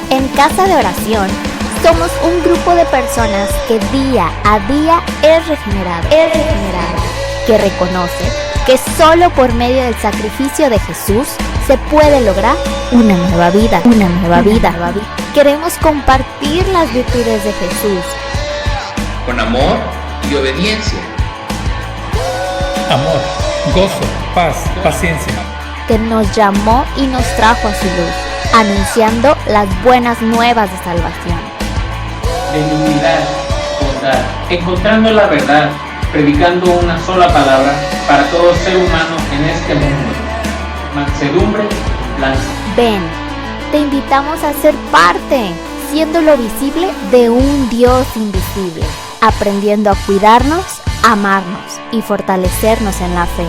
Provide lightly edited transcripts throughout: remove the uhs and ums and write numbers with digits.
En Casa de Oración somos un grupo de personas que día a día es regenerado, que reconoce que solo por medio del sacrificio de Jesús se puede lograr una nueva vida. Queremos compartir las virtudes de Jesús con amor y obediencia. Amor, gozo, paz, paciencia. Que nos llamó y nos trajo a su luz, anunciando las buenas nuevas de salvación. Benignidad, bondad, encontrando la verdad, predicando una sola palabra para todo ser humano en este mundo. Mansedumbre, templanza. Ven, te invitamos a ser parte, siendo lo visible de un Dios invisible, aprendiendo a cuidarnos, amarnos y fortalecernos en la fe.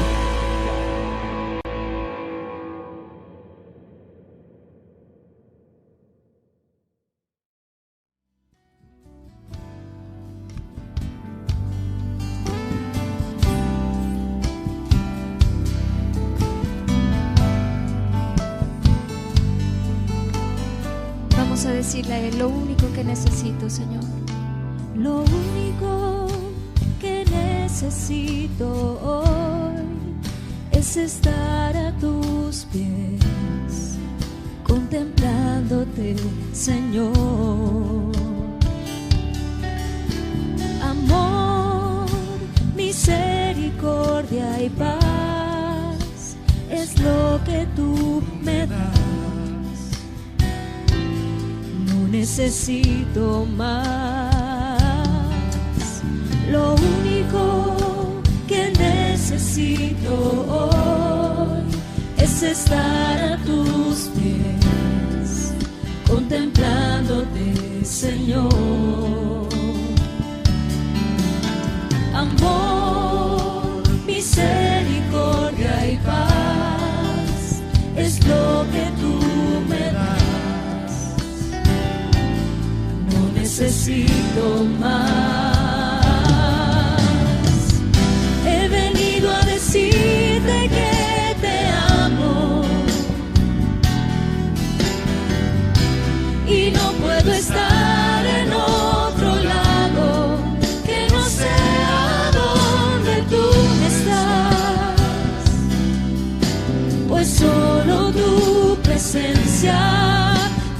Vamos a decirle a Él: lo único que necesito, Señor. Lo único que necesito hoy es estar a tus pies, contemplándote, Señor. Amor, misericordia y paz es lo que tú me das. No necesito más. Lo único que necesito hoy es estar a tus pies, contemplándote, Señor. Amor, misericordia y paz es lo que tú me das. No necesito más. He venido a decirte que te amo y no puedo estar en otro lado que no sea donde tú estás, pues solo tu presencia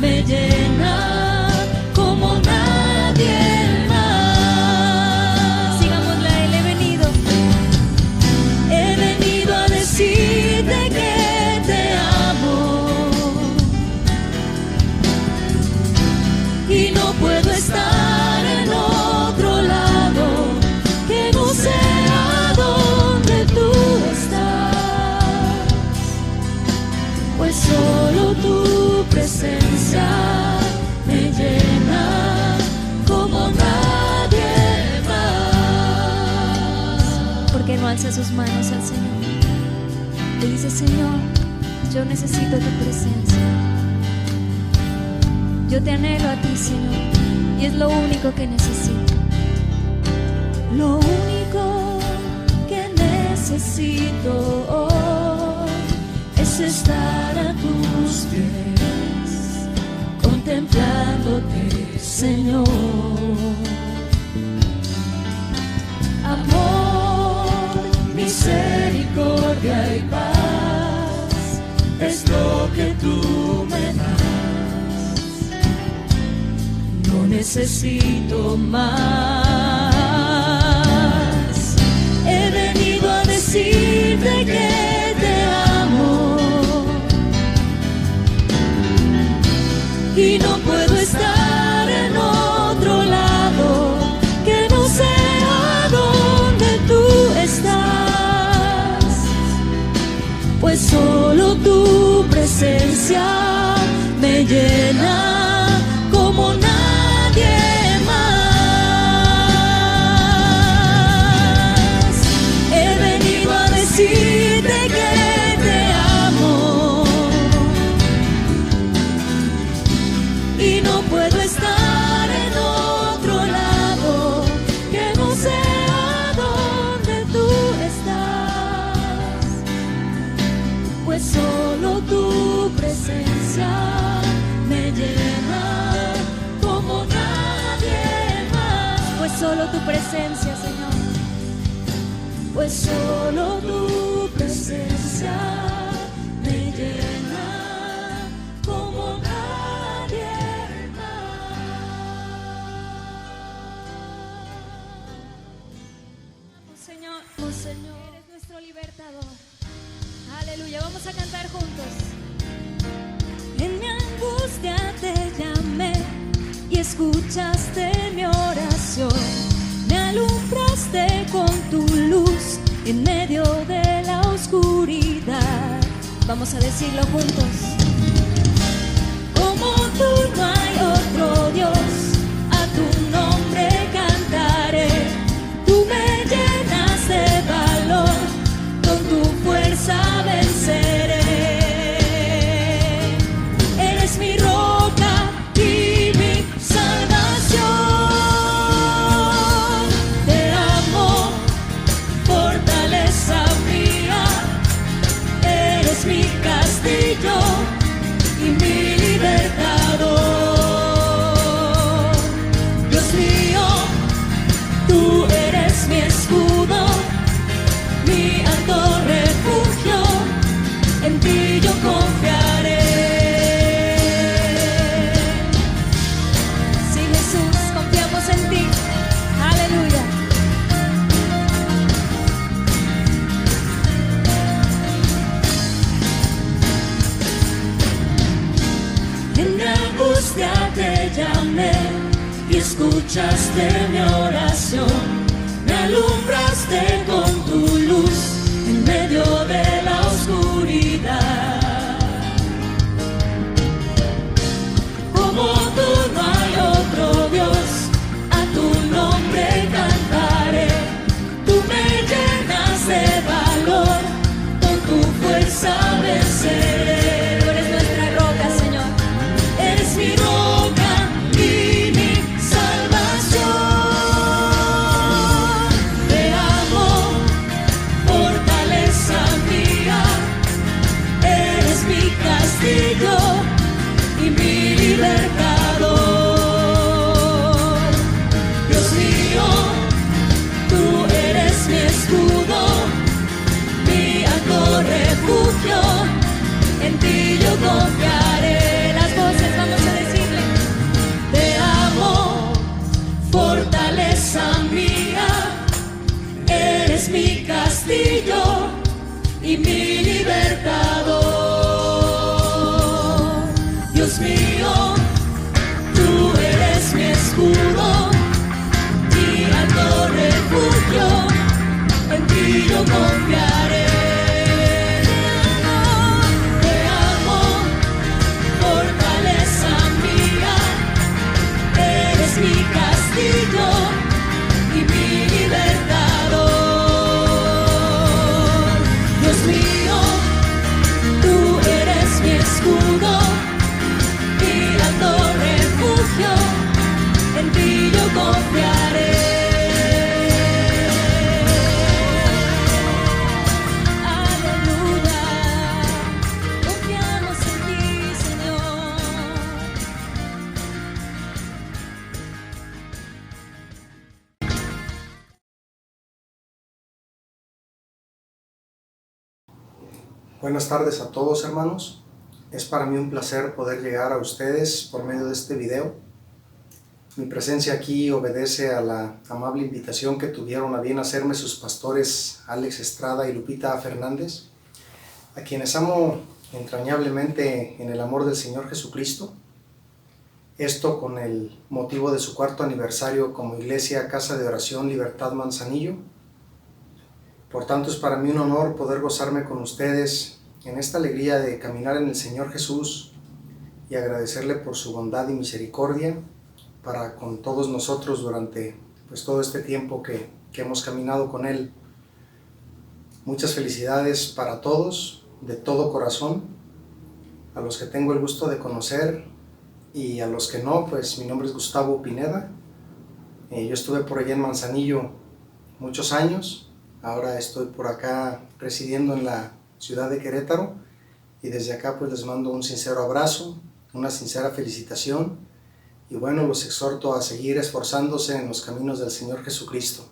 me llena como nadie más. Sigámosla, Él. He venido a decirte que te amo y no puedo estar en otro lado que no sea donde tú estás, pues solo tu presencia me llena como nadie más. ¿Por qué no alza sus manos al Señor? Le dice: Señor, yo necesito tu presencia. Yo te anhelo a ti, Señor, y es lo único que necesito. Lo único que necesito hoy es estar a tus pies, contemplándote, Señor. Amor, misericordia y paz es lo que tú me das. No necesito más. He venido a decirte que te amo y no puedo estar en otro lado que no sea donde tú estás, pues solo tu presencia me llena como nadie más. He venido a decirte que te amo y no puedo estar en otro lado que no sea donde tú estás, pues solo tu presencia me llena presencia, Señor. Pues solo tu presencia me llena como nadie más. Señor, eres nuestro libertador. Aleluya, vamos a cantar juntos. En mi angustia te llamé y escuchaste mi oración. Me alumbraste con tu luz en medio de la oscuridad. Vamos a decirlo juntos. Como tú no hay otro Dios, a tu nombre cantaré. Tú me llenas de valor, con tu fuerza venceré. Eres mi roca y mi salvación. Te amo, fortaleza mía. Eres mi castillo y mi libertador. Dios mío, tú eres mi escudo, mi alto refugio, en ti yo confiaré. Sí, Jesús, confiamos en ti. Aleluya. En mi angustia te llamé y escuchaste mi oración. Me alumbraste con tu luz en medio de la oscuridad. Como tú no hay otro Dios, a tu nombre cantaré. Tú me llenas de valor, con tu fuerza venceré. Tú eres nuestra roca, Señor. Eres mi roca y mi salvación. Te amo, fortaleza mía. Eres mi castillo y mi libertador. Dios mío, tú eres mi escudo, mi alto refugio, en ti yo confiaré. Las voces vamos a decirle. Te amo, fortaleza mía. Eres mi castillo y mi libertador. Dios mío, tú eres mi escudo, mi alto refugio, en ti yo confiaré. Te amo, fortaleza mía. Eres mi castillo y mi libertador. Dios mío, tú eres mi escudo, mi alto refugio, en ti yo confiaré. Aleluya, confiamos en ti, Señor. Buenas tardes a todos, hermanos. Es para mí un placer poder llegar a ustedes por medio de este video. Mi presencia aquí obedece a la amable invitación que tuvieron a bien hacerme sus pastores Alex Estrada y Lupita Fernández, a quienes amo entrañablemente en el amor del Señor Jesucristo. Esto con el motivo de su 4º aniversario como Iglesia Casa de Oración Libertad Manzanillo. Por tanto, es para mí un honor poder gozarme con ustedes en esta alegría de caminar en el Señor Jesús y agradecerle por su bondad y misericordia para con todos nosotros durante todo este tiempo que hemos caminado con Él. Muchas felicidades para todos, de todo corazón, a los que tengo el gusto de conocer y a los que no, pues mi nombre es Gustavo Pineda. Yo estuve por allá en Manzanillo muchos años, ahora estoy por acá residiendo en la ciudad de Querétaro y desde acá pues les mando un sincero abrazo, una sincera felicitación Y bueno, los exhorto a seguir esforzándose en los caminos del Señor Jesucristo.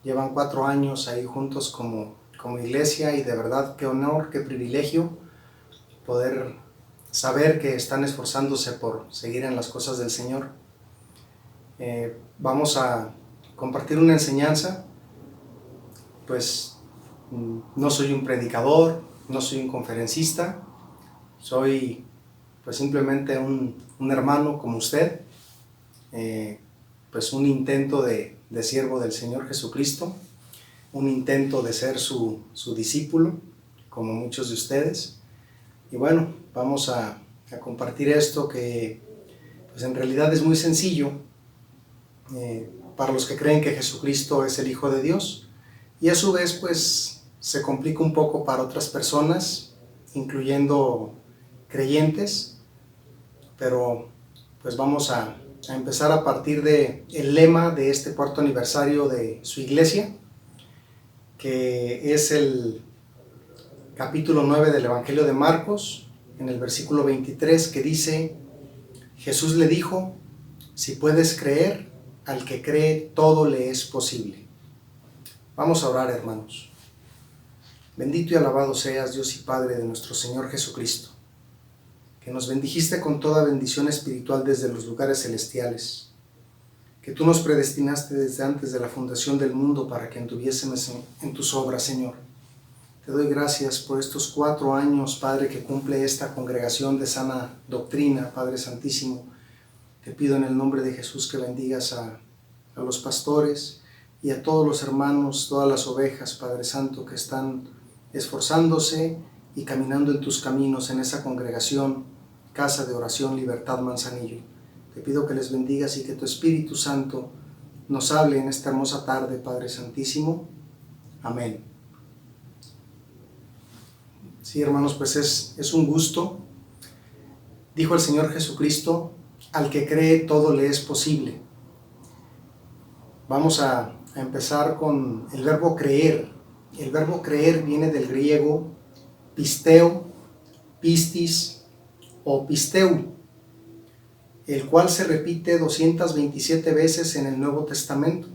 Llevan 4 años ahí juntos como iglesia y de verdad qué honor, qué privilegio poder saber que están esforzándose por seguir en las cosas del Señor. Vamos a compartir una enseñanza. Pues no soy un predicador, no soy un conferencista, soy pues simplemente un hermano como usted, pues un intento de siervo del Señor Jesucristo, un intento de ser su discípulo, como muchos de ustedes. Y bueno, vamos a compartir esto que pues en realidad es muy sencillo para los que creen que Jesucristo es el Hijo de Dios, y a su vez pues se complica un poco para otras personas, incluyendo creyentes, pero pues vamos a empezar a partir del lema de este 4º aniversario de su iglesia, que es el capítulo 9 del Evangelio de Marcos, en el versículo 23, que dice: Jesús le dijo, si puedes creer, al que cree todo le es posible. Vamos a orar, hermanos. Bendito y alabado seas, Dios y Padre de nuestro Señor Jesucristo, que nos bendijiste con toda bendición espiritual desde los lugares celestiales, que tú nos predestinaste desde antes de la fundación del mundo para que anduviésemos en tus obras, Señor. Te doy gracias por estos 4 años, Padre, que cumple esta congregación de sana doctrina, Padre Santísimo. Te pido en el nombre de Jesús que bendigas a los pastores y a todos los hermanos, todas las ovejas, Padre Santo, que están esforzándose y caminando en tus caminos en esa congregación, Casa de Oración Libertad Manzanillo. Te pido que les bendigas y que tu Espíritu Santo nos hable en esta hermosa tarde, Padre Santísimo. Amén. Sí, hermanos, pues es un gusto. Dijo el Señor Jesucristo, al que cree todo le es posible. Vamos a empezar con el verbo creer. El verbo creer viene del griego pisteo, pistis o pisteu, el cual se repite 227 veces en el Nuevo Testamento.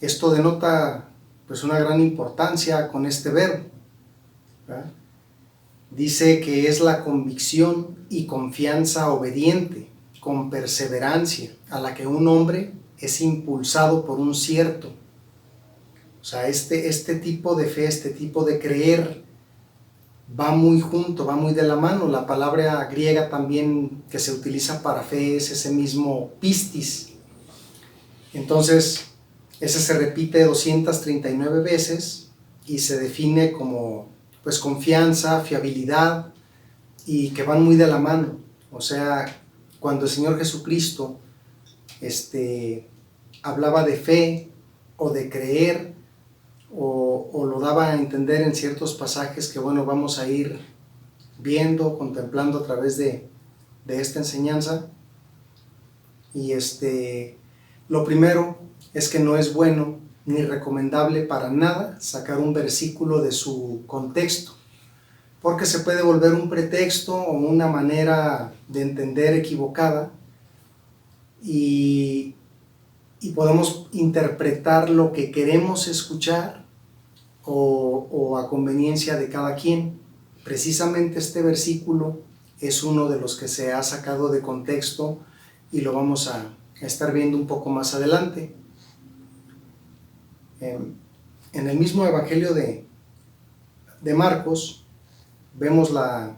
Esto denota pues una gran importancia con este verbo, ¿verdad? Dice que es la convicción y confianza obediente, con perseverancia, a la que un hombre es impulsado por un cierto. O sea, este tipo de fe, este tipo de creer va muy junto, va muy de la mano. La palabra griega también que se utiliza para fe es ese mismo pistis. Entonces, ese se repite 239 veces y se define como pues confianza, fiabilidad, y que van muy de la mano. O sea, cuando el Señor Jesucristo hablaba de fe o de creer, o lo daba a entender en ciertos pasajes que bueno, vamos a ir viendo, contemplando a través de esta enseñanza. Y lo primero es que no es bueno ni recomendable para nada sacar un versículo de su contexto, porque se puede volver un pretexto o una manera de entender equivocada, y podemos interpretar lo que queremos escuchar o a conveniencia de cada quien. Precisamente este versículo es uno de los que se ha sacado de contexto y lo vamos a estar viendo un poco más adelante. En el mismo Evangelio de Marcos vemos la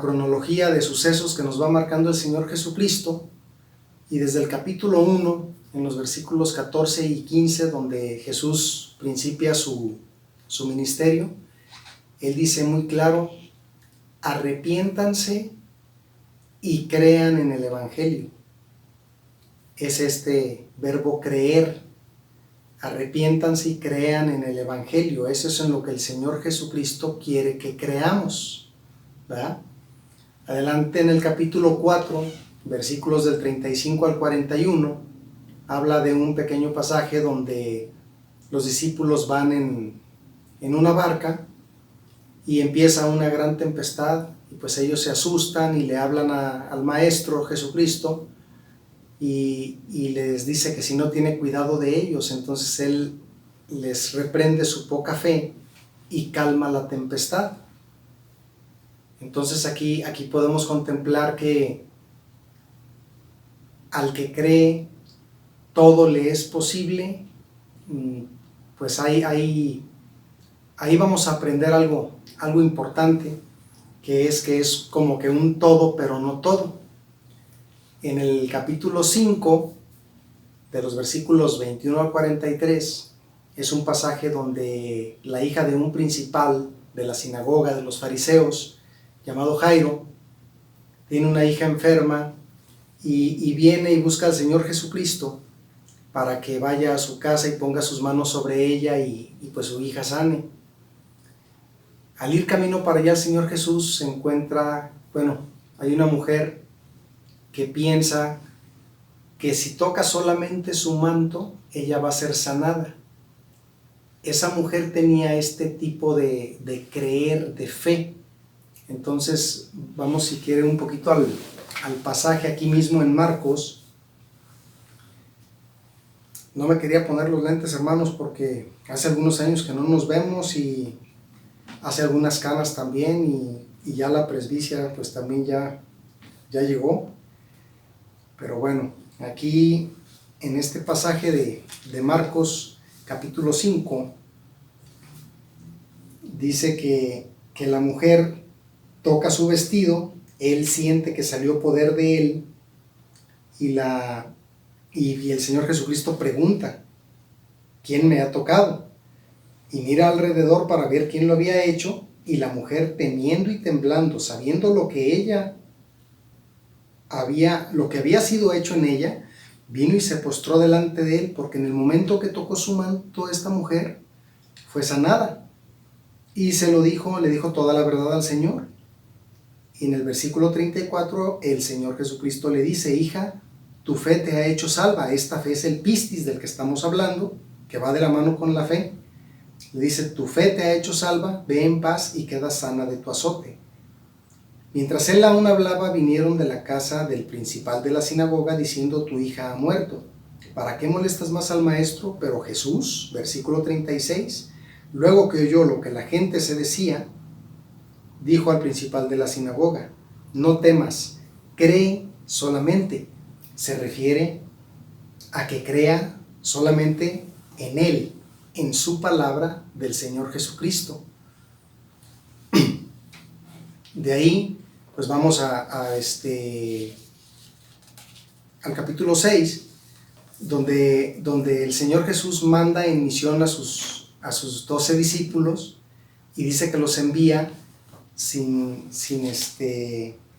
cronología de sucesos que nos va marcando el Señor Jesucristo, y desde el capítulo 1, en los versículos 14 y 15, donde Jesús principia su ministerio, Él dice muy claro: arrepiéntanse y crean en el Evangelio. Es este verbo creer. Arrepiéntanse y crean en el Evangelio. Eso es en lo que el Señor Jesucristo quiere que creamos, ¿verdad? Adelante en el capítulo 4, versículos del 35 al 41, habla de un pequeño pasaje donde los discípulos van en una barca y empieza una gran tempestad, y pues ellos se asustan y le hablan al Maestro Jesucristo y les dice que si no tiene cuidado de ellos, entonces Él les reprende su poca fe y calma la tempestad. Entonces aquí podemos contemplar que al que cree todo le es posible. Pues ahí vamos a aprender algo importante, que es como que un todo pero no todo. En el capítulo 5, de los versículos 21 al 43, es un pasaje donde la hija de un principal de la sinagoga de los fariseos, llamado Jairo, tiene una hija enferma y viene y busca al Señor Jesucristo para que vaya a su casa y ponga sus manos sobre ella y pues su hija sane. Al ir camino para allá, el Señor Jesús se encuentra, hay una mujer que piensa que si toca solamente su manto, ella va a ser sanada. Esa mujer tenía este tipo de creer, de fe. Entonces, vamos si quiere un poquito al pasaje aquí mismo en Marcos. No me quería poner los lentes, hermanos, porque hace algunos años que no nos vemos y hace algunas canas también y ya la presbicia pues también ya llegó. Pero bueno, aquí en este pasaje de Marcos capítulo 5 dice que la mujer toca su vestido, él siente que salió poder de él y el Señor Jesucristo pregunta: ¿quién me ha tocado? Y mira alrededor para ver quién lo había hecho, y la mujer, temiendo y temblando, sabiendo lo que había sido hecho en ella, vino y se postró delante de él, porque en el momento que tocó su manto esta mujer fue sanada. Y le dijo toda la verdad al Señor. Y en el versículo 34 el Señor Jesucristo le dice: hija, tu fe te ha hecho salva. Esta fe es el pistis del que estamos hablando, que va de la mano con la fe. Le dice: tu fe te ha hecho salva, ve en paz y queda sana de tu azote. Mientras él aún hablaba, vinieron de la casa del principal de la sinagoga diciendo: tu hija ha muerto. ¿Para qué molestas más al maestro? Pero Jesús, versículo 36, luego que oyó lo que la gente se decía, dijo al principal de la sinagoga: no temas, cree solamente. Se refiere a que crea solamente en Él, en su palabra del Señor Jesucristo. De ahí, pues vamos al capítulo 6, donde el Señor Jesús manda en misión a sus 12 discípulos y dice que los envía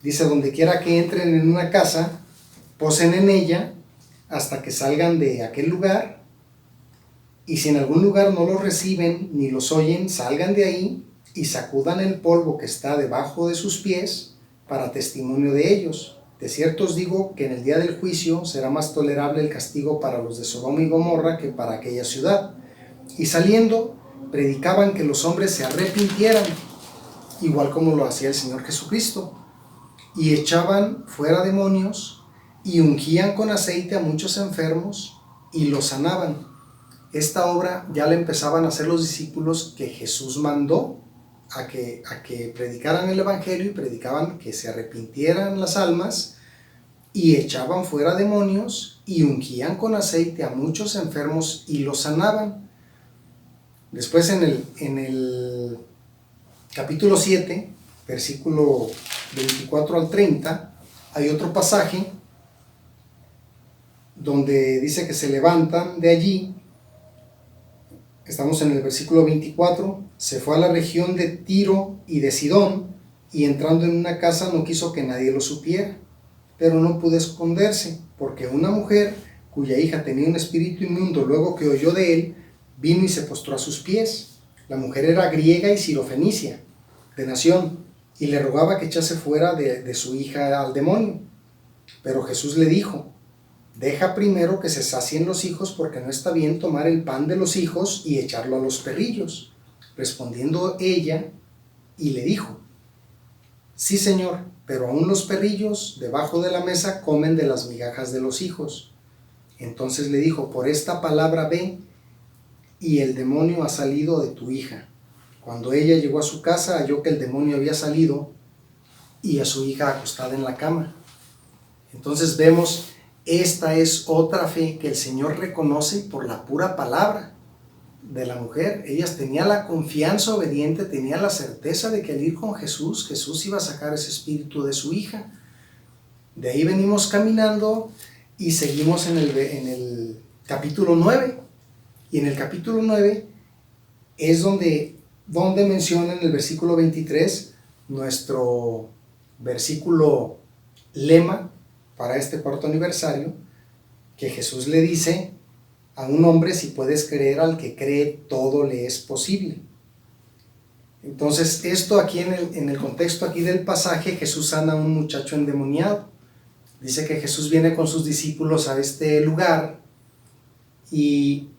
dice: donde quiera que entren en una casa, posen en ella hasta que salgan de aquel lugar, y si en algún lugar no los reciben ni los oyen, salgan de ahí y sacudan el polvo que está debajo de sus pies para testimonio de ellos. De cierto os digo que en el día del juicio será más tolerable el castigo para los de Sodoma y Gomorra que para aquella ciudad. Y saliendo, predicaban que los hombres se arrepintieran, igual como lo hacía el Señor Jesucristo, y echaban fuera demonios y ungían con aceite a muchos enfermos y los sanaban. Esta obra ya la empezaban a hacer los discípulos que Jesús mandó a que predicaran el evangelio, y predicaban que se arrepintieran las almas, y echaban fuera demonios y ungían con aceite a muchos enfermos y los sanaban. Después en el capítulo 7, versículo 24 al 30, hay otro pasaje donde dice que se levantan de allí. Estamos en el versículo 24. Se fue a la región de Tiro y de Sidón, y entrando en una casa no quiso que nadie lo supiera, pero no pudo esconderse, porque una mujer cuya hija tenía un espíritu inmundo, luego que oyó de él, vino y se postró a sus pies. La mujer era griega y sirofenicia, de nación, y le rogaba que echase fuera de su hija al demonio. Pero Jesús le dijo: deja primero que se sacien los hijos, porque no está bien tomar el pan de los hijos y echarlo a los perrillos. Respondiendo ella, y le dijo: sí, Señor, pero aún los perrillos debajo de la mesa comen de las migajas de los hijos. Entonces le dijo, por esta palabra ve, y el demonio ha salido de tu hija. Cuando ella llegó a su casa, halló que el demonio había salido y a su hija acostada en la cama. Entonces vemos, esta es otra fe que el Señor reconoce por la pura palabra de la mujer. Ella tenía la confianza obediente, tenía la certeza de que al ir con Jesús, Jesús iba a sacar ese espíritu de su hija. De ahí venimos caminando y seguimos en el capítulo 9. Y en el capítulo 9 es donde menciona en el versículo 23 nuestro versículo lema para este cuarto aniversario, que Jesús le dice a un hombre, si puedes creer, al que cree todo le es posible. Entonces esto aquí en el contexto aquí del pasaje, Jesús sana a un muchacho endemoniado. Dice que Jesús viene con sus discípulos a este lugar y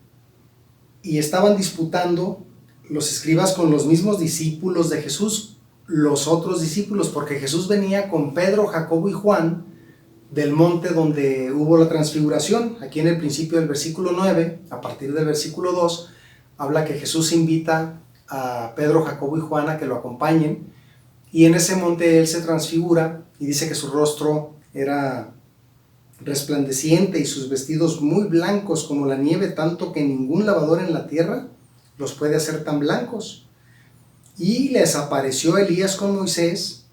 estaban disputando los escribas con los mismos discípulos de Jesús, los otros discípulos, porque Jesús venía con Pedro, Jacobo y Juan del monte donde hubo la transfiguración. Aquí en el principio del versículo 9, a partir del versículo 2, habla que Jesús invita a Pedro, Jacobo y Juan a que lo acompañen, y en ese monte él se transfigura y dice que su rostro era resplandeciente y sus vestidos muy blancos como la nieve, tanto que ningún lavador en la tierra los puede hacer tan blancos. Y les apareció Elías con Moisés,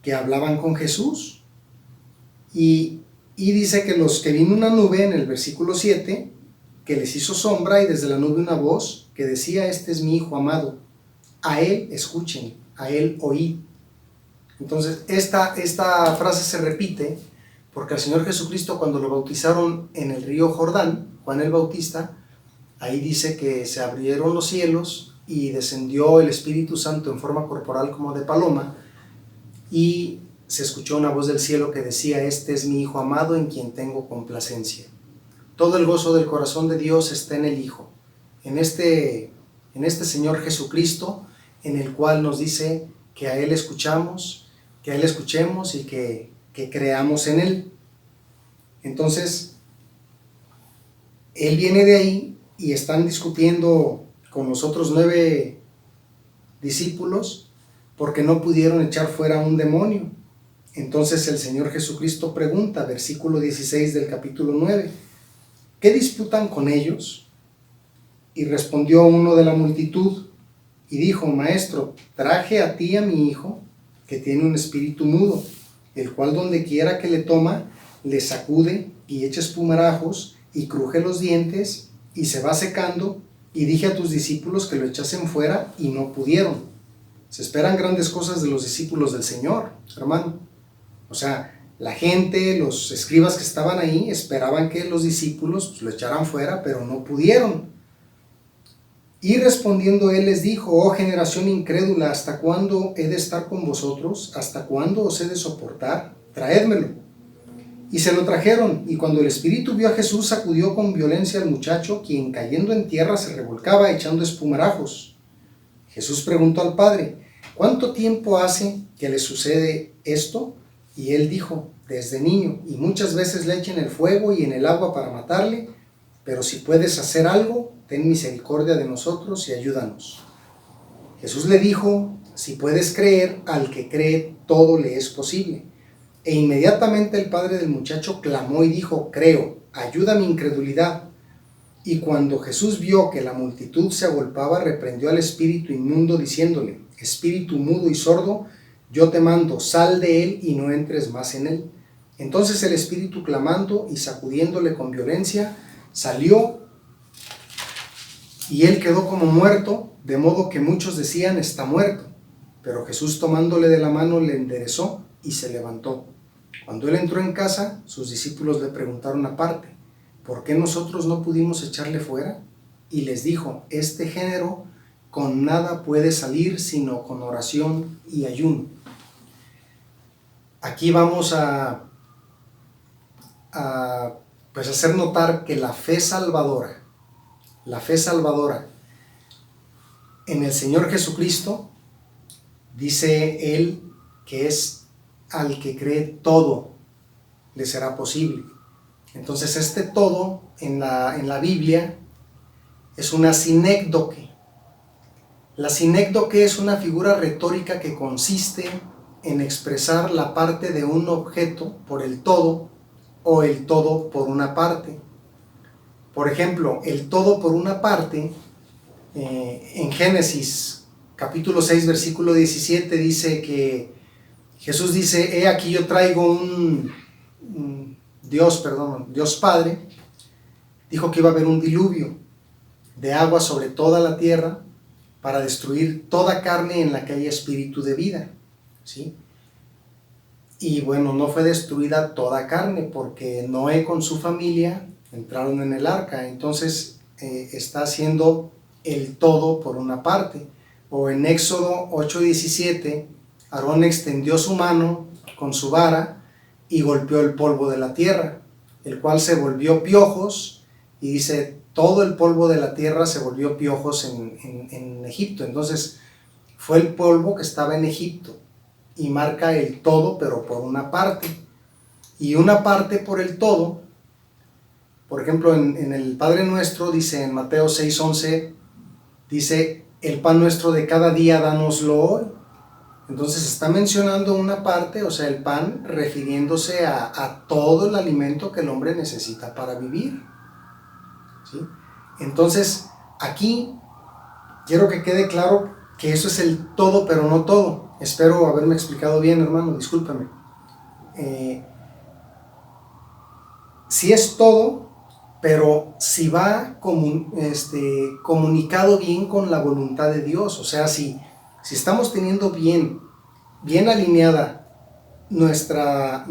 que hablaban con Jesús. Y dice que vino una nube en el versículo 7, que les hizo sombra, y desde la nube una voz que decía, este es mi Hijo amado, a él escuchen, a él oíd. Entonces esta frase se repite porque al Señor Jesucristo, cuando lo bautizaron en el río Jordán, Juan el Bautista, ahí dice que se abrieron los cielos y descendió el Espíritu Santo en forma corporal como de paloma, y se escuchó una voz del cielo que decía, este es mi Hijo amado en quien tengo complacencia. Todo el gozo del corazón de Dios está en el Hijo, en este Señor Jesucristo, en el cual nos dice que a Él escuchamos, que a Él escuchemos y que creamos en Él. Entonces, Él viene de ahí y están discutiendo con los otros 9 discípulos porque no pudieron echar fuera a un demonio. Entonces el Señor Jesucristo pregunta, versículo 16 del capítulo 9, ¿qué disputan con ellos? Y respondió uno de la multitud y dijo, Maestro, traje a ti a mi hijo, que tiene un espíritu mudo, el cual donde quiera que le toma, le sacude y echa espumarajos y cruje los dientes y se va secando, y dije a tus discípulos que lo echasen fuera y no pudieron. Se esperan grandes cosas de los discípulos del Señor, hermano. O sea, la gente, los escribas que estaban ahí, esperaban que los discípulos lo echaran fuera, pero no pudieron. Y respondiendo él les dijo, oh generación incrédula, ¿hasta cuándo he de estar con vosotros? ¿Hasta cuándo os he de soportar? Traédmelo. Y se lo trajeron, y cuando el espíritu vio a Jesús, sacudió con violencia al muchacho, quien cayendo en tierra se revolcaba echando espumarajos. Jesús preguntó al padre, ¿cuánto tiempo hace que le sucede esto? Y él dijo, desde niño, y muchas veces le echa en el fuego y en el agua para matarle, pero si puedes hacer algo, ten misericordia de nosotros y ayúdanos. Jesús le dijo, si puedes creer, al que cree todo le es posible. E inmediatamente el padre del muchacho clamó y dijo, creo, ayuda mi incredulidad. Y cuando Jesús vio que la multitud se agolpaba, reprendió al espíritu inmundo diciéndole, espíritu mudo y sordo, yo te mando, sal de él y no entres más en él. Entonces el espíritu, clamando y sacudiéndole con violencia, salió, y él quedó como muerto, de modo que muchos decían, está muerto. Pero Jesús, tomándole de la mano, le enderezó y se levantó. Cuando él entró en casa, sus discípulos le preguntaron aparte, ¿por qué nosotros no pudimos echarle fuera? Y les dijo, este género con nada puede salir sino con oración y ayuno. Aquí vamos a hacer notar que la fe salvadora en el Señor Jesucristo, dice él que es al que cree todo le será posible. Entonces este todo en la Biblia es una sinécdoque. La sinécdoque es una figura retórica que consiste en expresar la parte de un objeto por el todo o el todo por una parte. Por ejemplo, el todo por una parte, en Génesis capítulo 6 versículo 17 dice que Jesús dice: he aquí yo traigo Dios Padre dijo que iba a haber un diluvio de agua sobre toda la tierra para destruir toda carne en la que haya espíritu de vida, ¿sí? Y bueno, no fue destruida toda carne porque Noé con su familia entraron en el arca. Entonces está haciendo el todo por una parte. O en Éxodo 8:17, Aarón extendió su mano con su vara y golpeó el polvo de la tierra, el cual se volvió piojos, y dice, todo el polvo de la tierra se volvió piojos en Egipto. Entonces fue el polvo que estaba en Egipto, y marca el todo pero por una parte, y una parte por el todo. Por ejemplo, en el Padre Nuestro dice en Mateo 6:11, dice: el pan nuestro de cada día dánoslo hoy. Entonces está mencionando una parte, o sea, el pan, refiriéndose a todo el alimento que el hombre necesita para vivir, ¿sí? Entonces aquí quiero que quede claro que eso es el todo pero no todo. Espero haberme explicado bien, hermano, discúlpame. Sí es todo, pero si va comunicado bien con la voluntad de Dios. O sea, si estamos teniendo bien alineada nuestra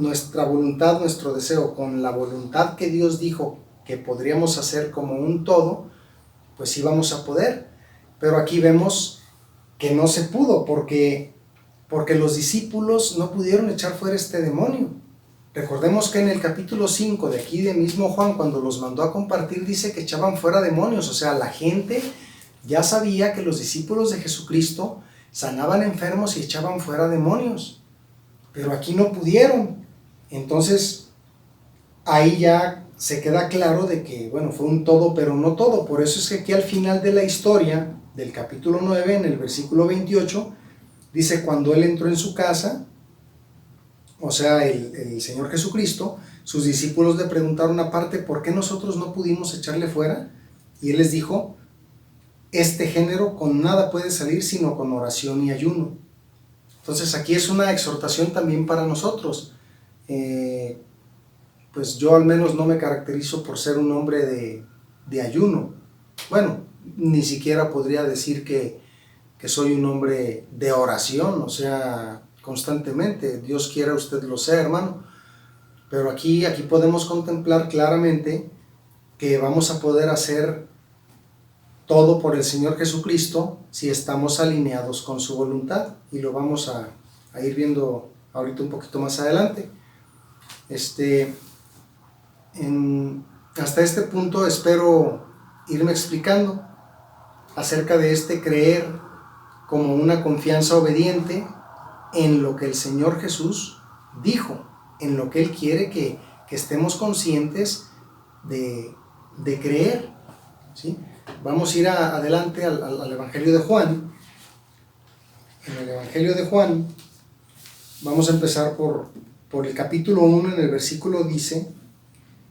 voluntad, nuestro deseo con la voluntad que Dios dijo que podríamos hacer como un todo, pues sí vamos a poder. Pero aquí vemos que no se pudo porque los discípulos no pudieron echar fuera este demonio. Recordemos que en el capítulo 5 de aquí de mismo Juan, cuando los mandó a compartir, dice que echaban fuera demonios. O sea, la gente ya sabía que los discípulos de Jesucristo sanaban enfermos y echaban fuera demonios, pero aquí no pudieron. Entonces ahí ya se queda claro de que, bueno, fue un todo pero no todo. Por eso es que aquí al final de la historia del capítulo 9, en el versículo 28, dice: cuando él entró en su casa, o sea, el Señor Jesucristo, sus discípulos le preguntaron aparte: ¿por qué nosotros no pudimos echarle fuera? Y él les dijo: este género con nada puede salir sino con oración y ayuno. Entonces aquí es una exhortación también para nosotros. Pues yo al menos no me caracterizo por ser un hombre de ayuno. Bueno, ni siquiera podría decir que soy un hombre de oración, o sea, constantemente. Dios quiera usted lo sea, hermano. Pero aquí podemos contemplar claramente que vamos a poder hacer todo por el Señor Jesucristo si estamos alineados con su voluntad, y lo vamos a ir viendo ahorita un poquito más adelante. Hasta este punto espero irme explicando acerca de creer como una confianza obediente en lo que el Señor Jesús dijo, en lo que Él quiere que estemos conscientes de creer, ¿sí? Vamos a ir adelante al Evangelio de Juan. En el Evangelio de Juan vamos a empezar por el capítulo 1. En el versículo dice: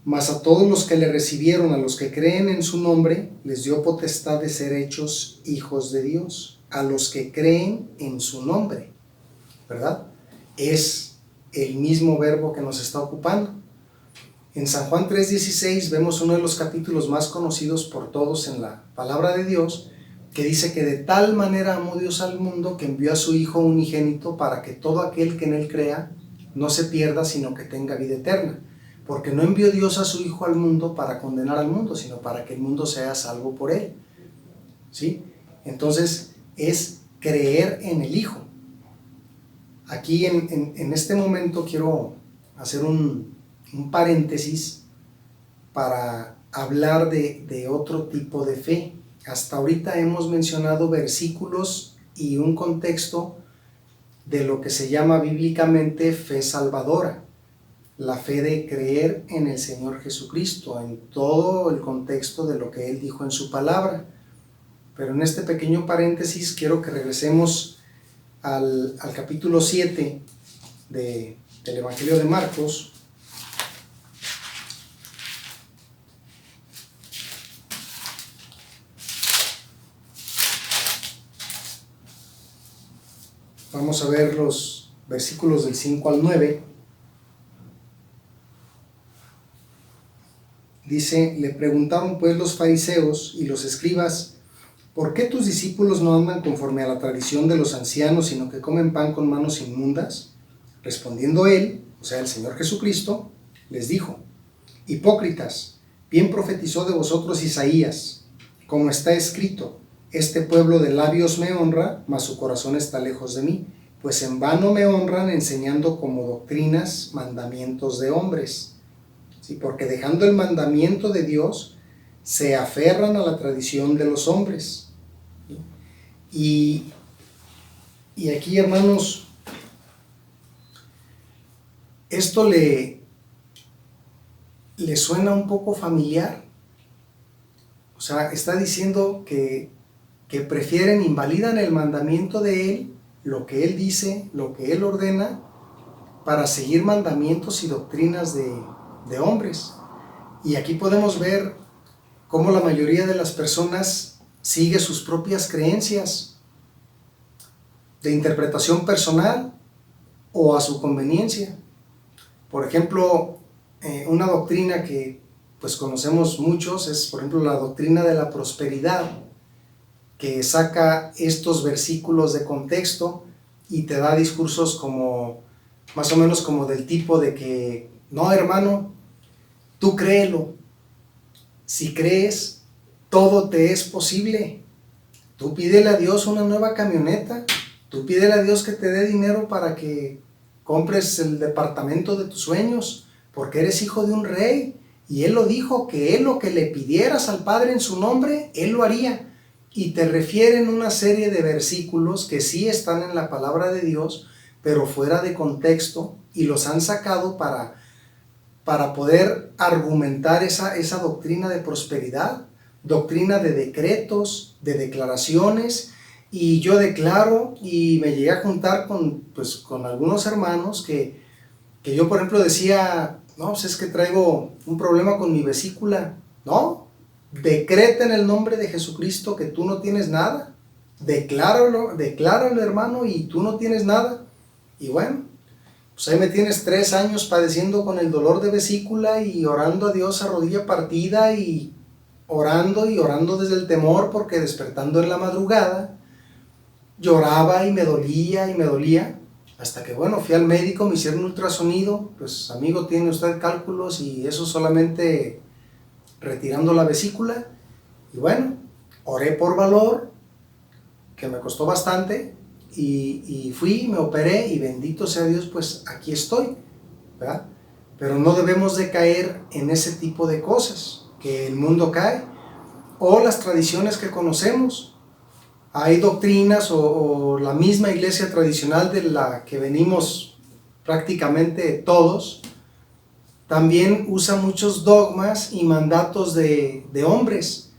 mas a todos los que le recibieron, a los que creen en su nombre, les dio potestad de ser hechos hijos de Dios. A los que creen en su nombre, ¿verdad? Es el mismo verbo que nos está ocupando. En San Juan 3:16 vemos uno de los capítulos más conocidos por todos en la palabra de Dios, que dice que de tal manera amó Dios al mundo que envió a su Hijo unigénito para que todo aquel que en Él crea no se pierda, sino que tenga vida eterna. Porque no envió Dios a su Hijo al mundo para condenar al mundo, sino para que el mundo sea salvo por Él, ¿sí? Entonces es creer en el Hijo. Aquí en este momento quiero hacer un paréntesis para hablar de otro tipo de fe. Hasta ahorita hemos mencionado versículos y un contexto de lo que se llama bíblicamente fe salvadora, la fe de creer en el Señor Jesucristo, en todo el contexto de lo que Él dijo en su palabra. Pero en este pequeño paréntesis quiero que regresemos al capítulo 7 del Evangelio de Marcos. Vamos a ver los versículos del 5 al 9. Dice, le preguntaron pues los fariseos y los escribas, ¿por qué tus discípulos no andan conforme a la tradición de los ancianos, sino que comen pan con manos inmundas? Respondiendo él, o sea el Señor Jesucristo, les dijo, hipócritas, bien profetizó de vosotros Isaías, como está escrito, este pueblo de labios me honra, mas su corazón está lejos de mí, pues en vano me honran enseñando como doctrinas mandamientos de hombres. Sí, porque dejando el mandamiento de Dios, se aferran a la tradición de los hombres. Y aquí, hermanos, esto le suena un poco familiar. O sea, está diciendo que prefieren, invalidan el mandamiento de Él, lo que Él dice, lo que Él ordena, para seguir mandamientos y doctrinas de hombres. Y aquí podemos ver cómo la mayoría de las personas sigue sus propias creencias de interpretación personal o a su conveniencia. Por ejemplo, una doctrina que pues conocemos muchos es, por ejemplo, la doctrina de la prosperidad, que saca estos versículos de contexto y te da discursos como, más o menos como del tipo de que, no hermano, tú créelo, si crees, todo te es posible. Tú pídele a Dios una nueva camioneta, tú pídele a Dios que te dé dinero para que compres el departamento de tus sueños, porque eres hijo de un rey, y Él lo dijo, que Él lo que le pidieras al Padre en su nombre, Él lo haría. Y te refieren una serie de versículos que sí están en la palabra de Dios, pero fuera de contexto, y los han sacado para poder argumentar esa doctrina de prosperidad, doctrina de decretos, de declaraciones. Y yo declaro, y me llegué a juntar con algunos hermanos que yo, por ejemplo, decía, no, pues es que traigo un problema con mi vesícula. No, decreta en el nombre de Jesucristo que tú no tienes nada, decláralo, hermano, y tú no tienes nada. Y bueno, pues ahí me tienes 3 años padeciendo con el dolor de vesícula y orando a Dios a rodilla partida y orando desde el temor, porque despertando en la madrugada lloraba y me dolía, hasta que bueno, fui al médico, me hicieron ultrasonido, pues amigo, tiene usted cálculos y eso solamente retirando la vesícula. Y bueno, oré por valor, que me costó bastante, y fui, me operé y bendito sea Dios, pues aquí estoy, ¿verdad? Pero no debemos de caer en ese tipo de cosas que el mundo cae, o las tradiciones que conocemos. Hay doctrinas o la misma iglesia tradicional de la que venimos prácticamente todos, también usa muchos dogmas y mandatos de hombres,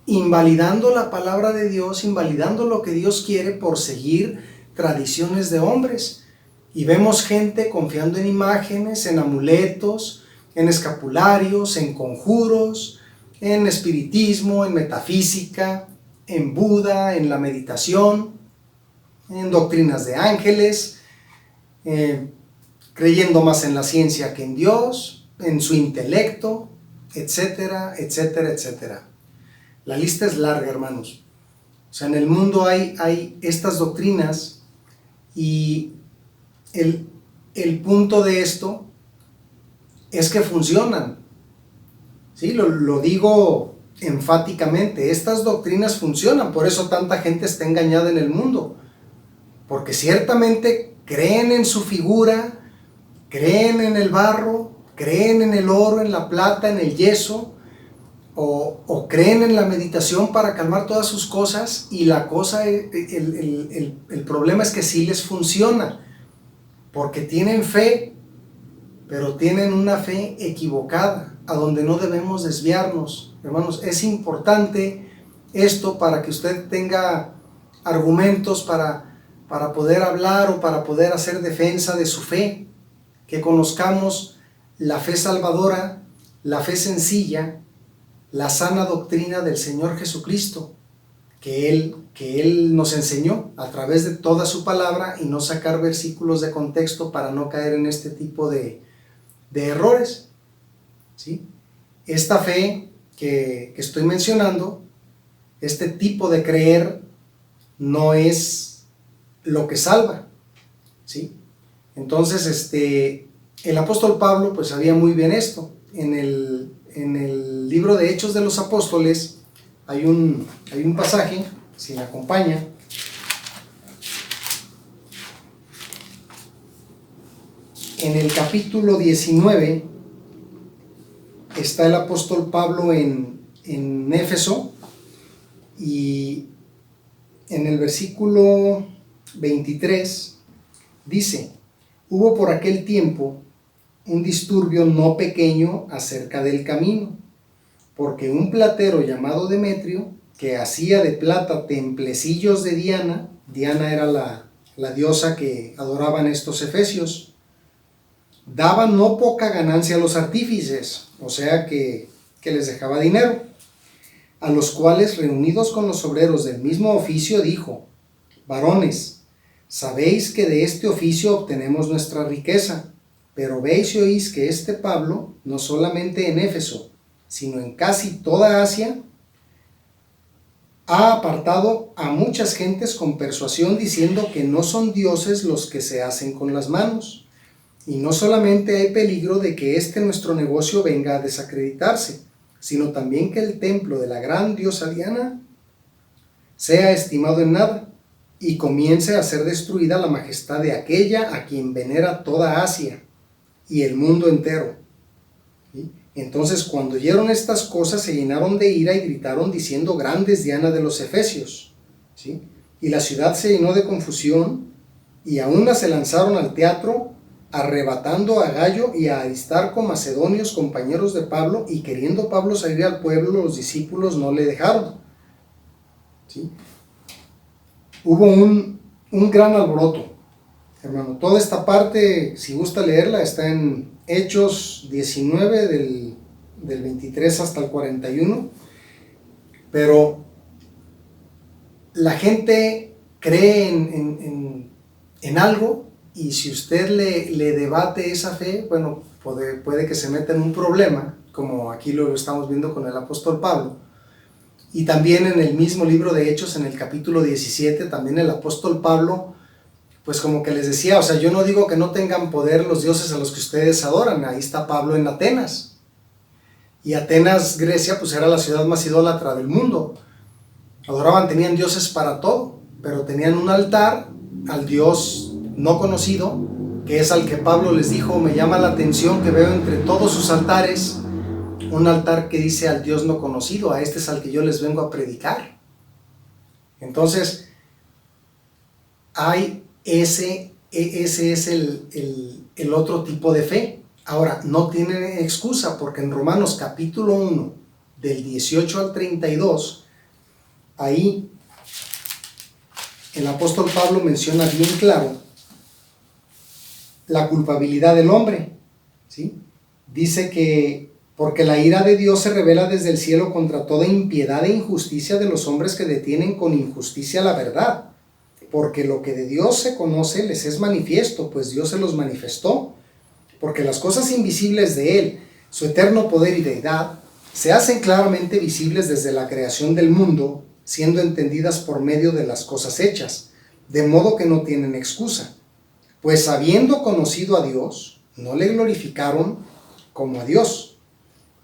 invalidando la palabra de Dios, invalidando lo que Dios quiere por seguir tradiciones de hombres. Y vemos gente confiando en imágenes, en amuletos, en escapularios, en conjuros, en espiritismo, en metafísica, en Buda, en la meditación, en doctrinas de ángeles, creyendo más en la ciencia que en Dios, en su intelecto, etcétera, etcétera, etcétera. La lista es larga, hermanos. O sea, en el mundo hay estas doctrinas, y el punto de esto es que funcionan. ¿Sí? Lo digo enfáticamente, estas doctrinas funcionan, por eso tanta gente está engañada en el mundo, porque ciertamente creen en su figura, creen en el barro, creen en el oro, en la plata, en el yeso, o creen en la meditación para calmar todas sus cosas, y la cosa, el problema es que sí les funciona, porque tienen fe, pero tienen una fe equivocada, a donde no debemos desviarnos. Hermanos, es importante esto para que usted tenga argumentos para poder hablar o para poder hacer defensa de su fe, que conozcamos la fe salvadora, la fe sencilla, la sana doctrina del Señor Jesucristo, que Él nos enseñó a través de toda su palabra, y no sacar versículos de contexto para no caer en este tipo de errores, ¿sí? Esta fe que estoy mencionando, este tipo de creer, no es lo que salva, ¿sí? Entonces, el apóstol Pablo pues sabía muy bien esto. En el libro de Hechos de los Apóstoles hay un pasaje, si me acompaña, en el capítulo 19, está el apóstol Pablo en Éfeso, y en el versículo 23 dice: hubo por aquel tiempo un disturbio no pequeño acerca del camino, porque un platero llamado Demetrio, que hacía de plata templecillos de Diana era la diosa que adoraban estos efesios, daba no poca ganancia a los artífices, o sea que les dejaba dinero, a los cuales, reunidos con los obreros del mismo oficio, dijo: varones, sabéis que de este oficio obtenemos nuestra riqueza, pero veis y oís que este Pablo, no solamente en Éfeso, sino en casi toda Asia, ha apartado a muchas gentes con persuasión, diciendo que no son dioses los que se hacen con las manos. Y no solamente hay peligro de que nuestro negocio venga a desacreditarse, sino también que el templo de la gran diosa Diana sea estimado en nada, y comience a ser destruida la majestad de aquella a quien venera toda Asia y el mundo entero. ¿Sí? Entonces, cuando oyeron estas cosas, se llenaron de ira y gritaron diciendo: grande es Diana de los Efesios. ¿Sí? Y la ciudad se llenó de confusión, y a una se lanzaron al teatro, arrebatando a Gallo y a Aristarco, macedonios, compañeros de Pablo, y queriendo Pablo salir al pueblo, los discípulos no le dejaron. ¿Sí? Hubo un gran alboroto, hermano. Toda esta parte, si gusta leerla, está en Hechos 19, del 23 hasta el 41, pero la gente cree en algo, y si usted le debate esa fe, bueno, puede que se meta en un problema, como aquí lo estamos viendo con el apóstol Pablo. Y también en el mismo libro de Hechos, en el capítulo 17, también el apóstol Pablo, pues como que les decía, o sea, yo no digo que no tengan poder los dioses a los que ustedes adoran. Ahí está Pablo en Atenas. Y Atenas, Grecia, pues era la ciudad más idólatra del mundo. Adoraban, tenían dioses para todo, pero tenían un altar al dios no conocido, que es al que Pablo les dijo: me llama la atención que veo entre todos sus altares un altar que dice al Dios no conocido, a este es al que yo les vengo a predicar. Entonces, ese es el otro tipo de fe. Ahora, no tienen excusa, porque en Romanos capítulo 1, del 18 al 32, ahí el apóstol Pablo menciona bien claro la culpabilidad del hombre, ¿sí? Dice que porque la ira de Dios se revela desde el cielo contra toda impiedad e injusticia de los hombres que detienen con injusticia la verdad, porque lo que de Dios se conoce les es manifiesto, pues Dios se los manifestó, porque las cosas invisibles de Él, su eterno poder y deidad, se hacen claramente visibles desde la creación del mundo, siendo entendidas por medio de las cosas hechas, de modo que no tienen excusa. Pues habiendo conocido a Dios, no le glorificaron como a Dios,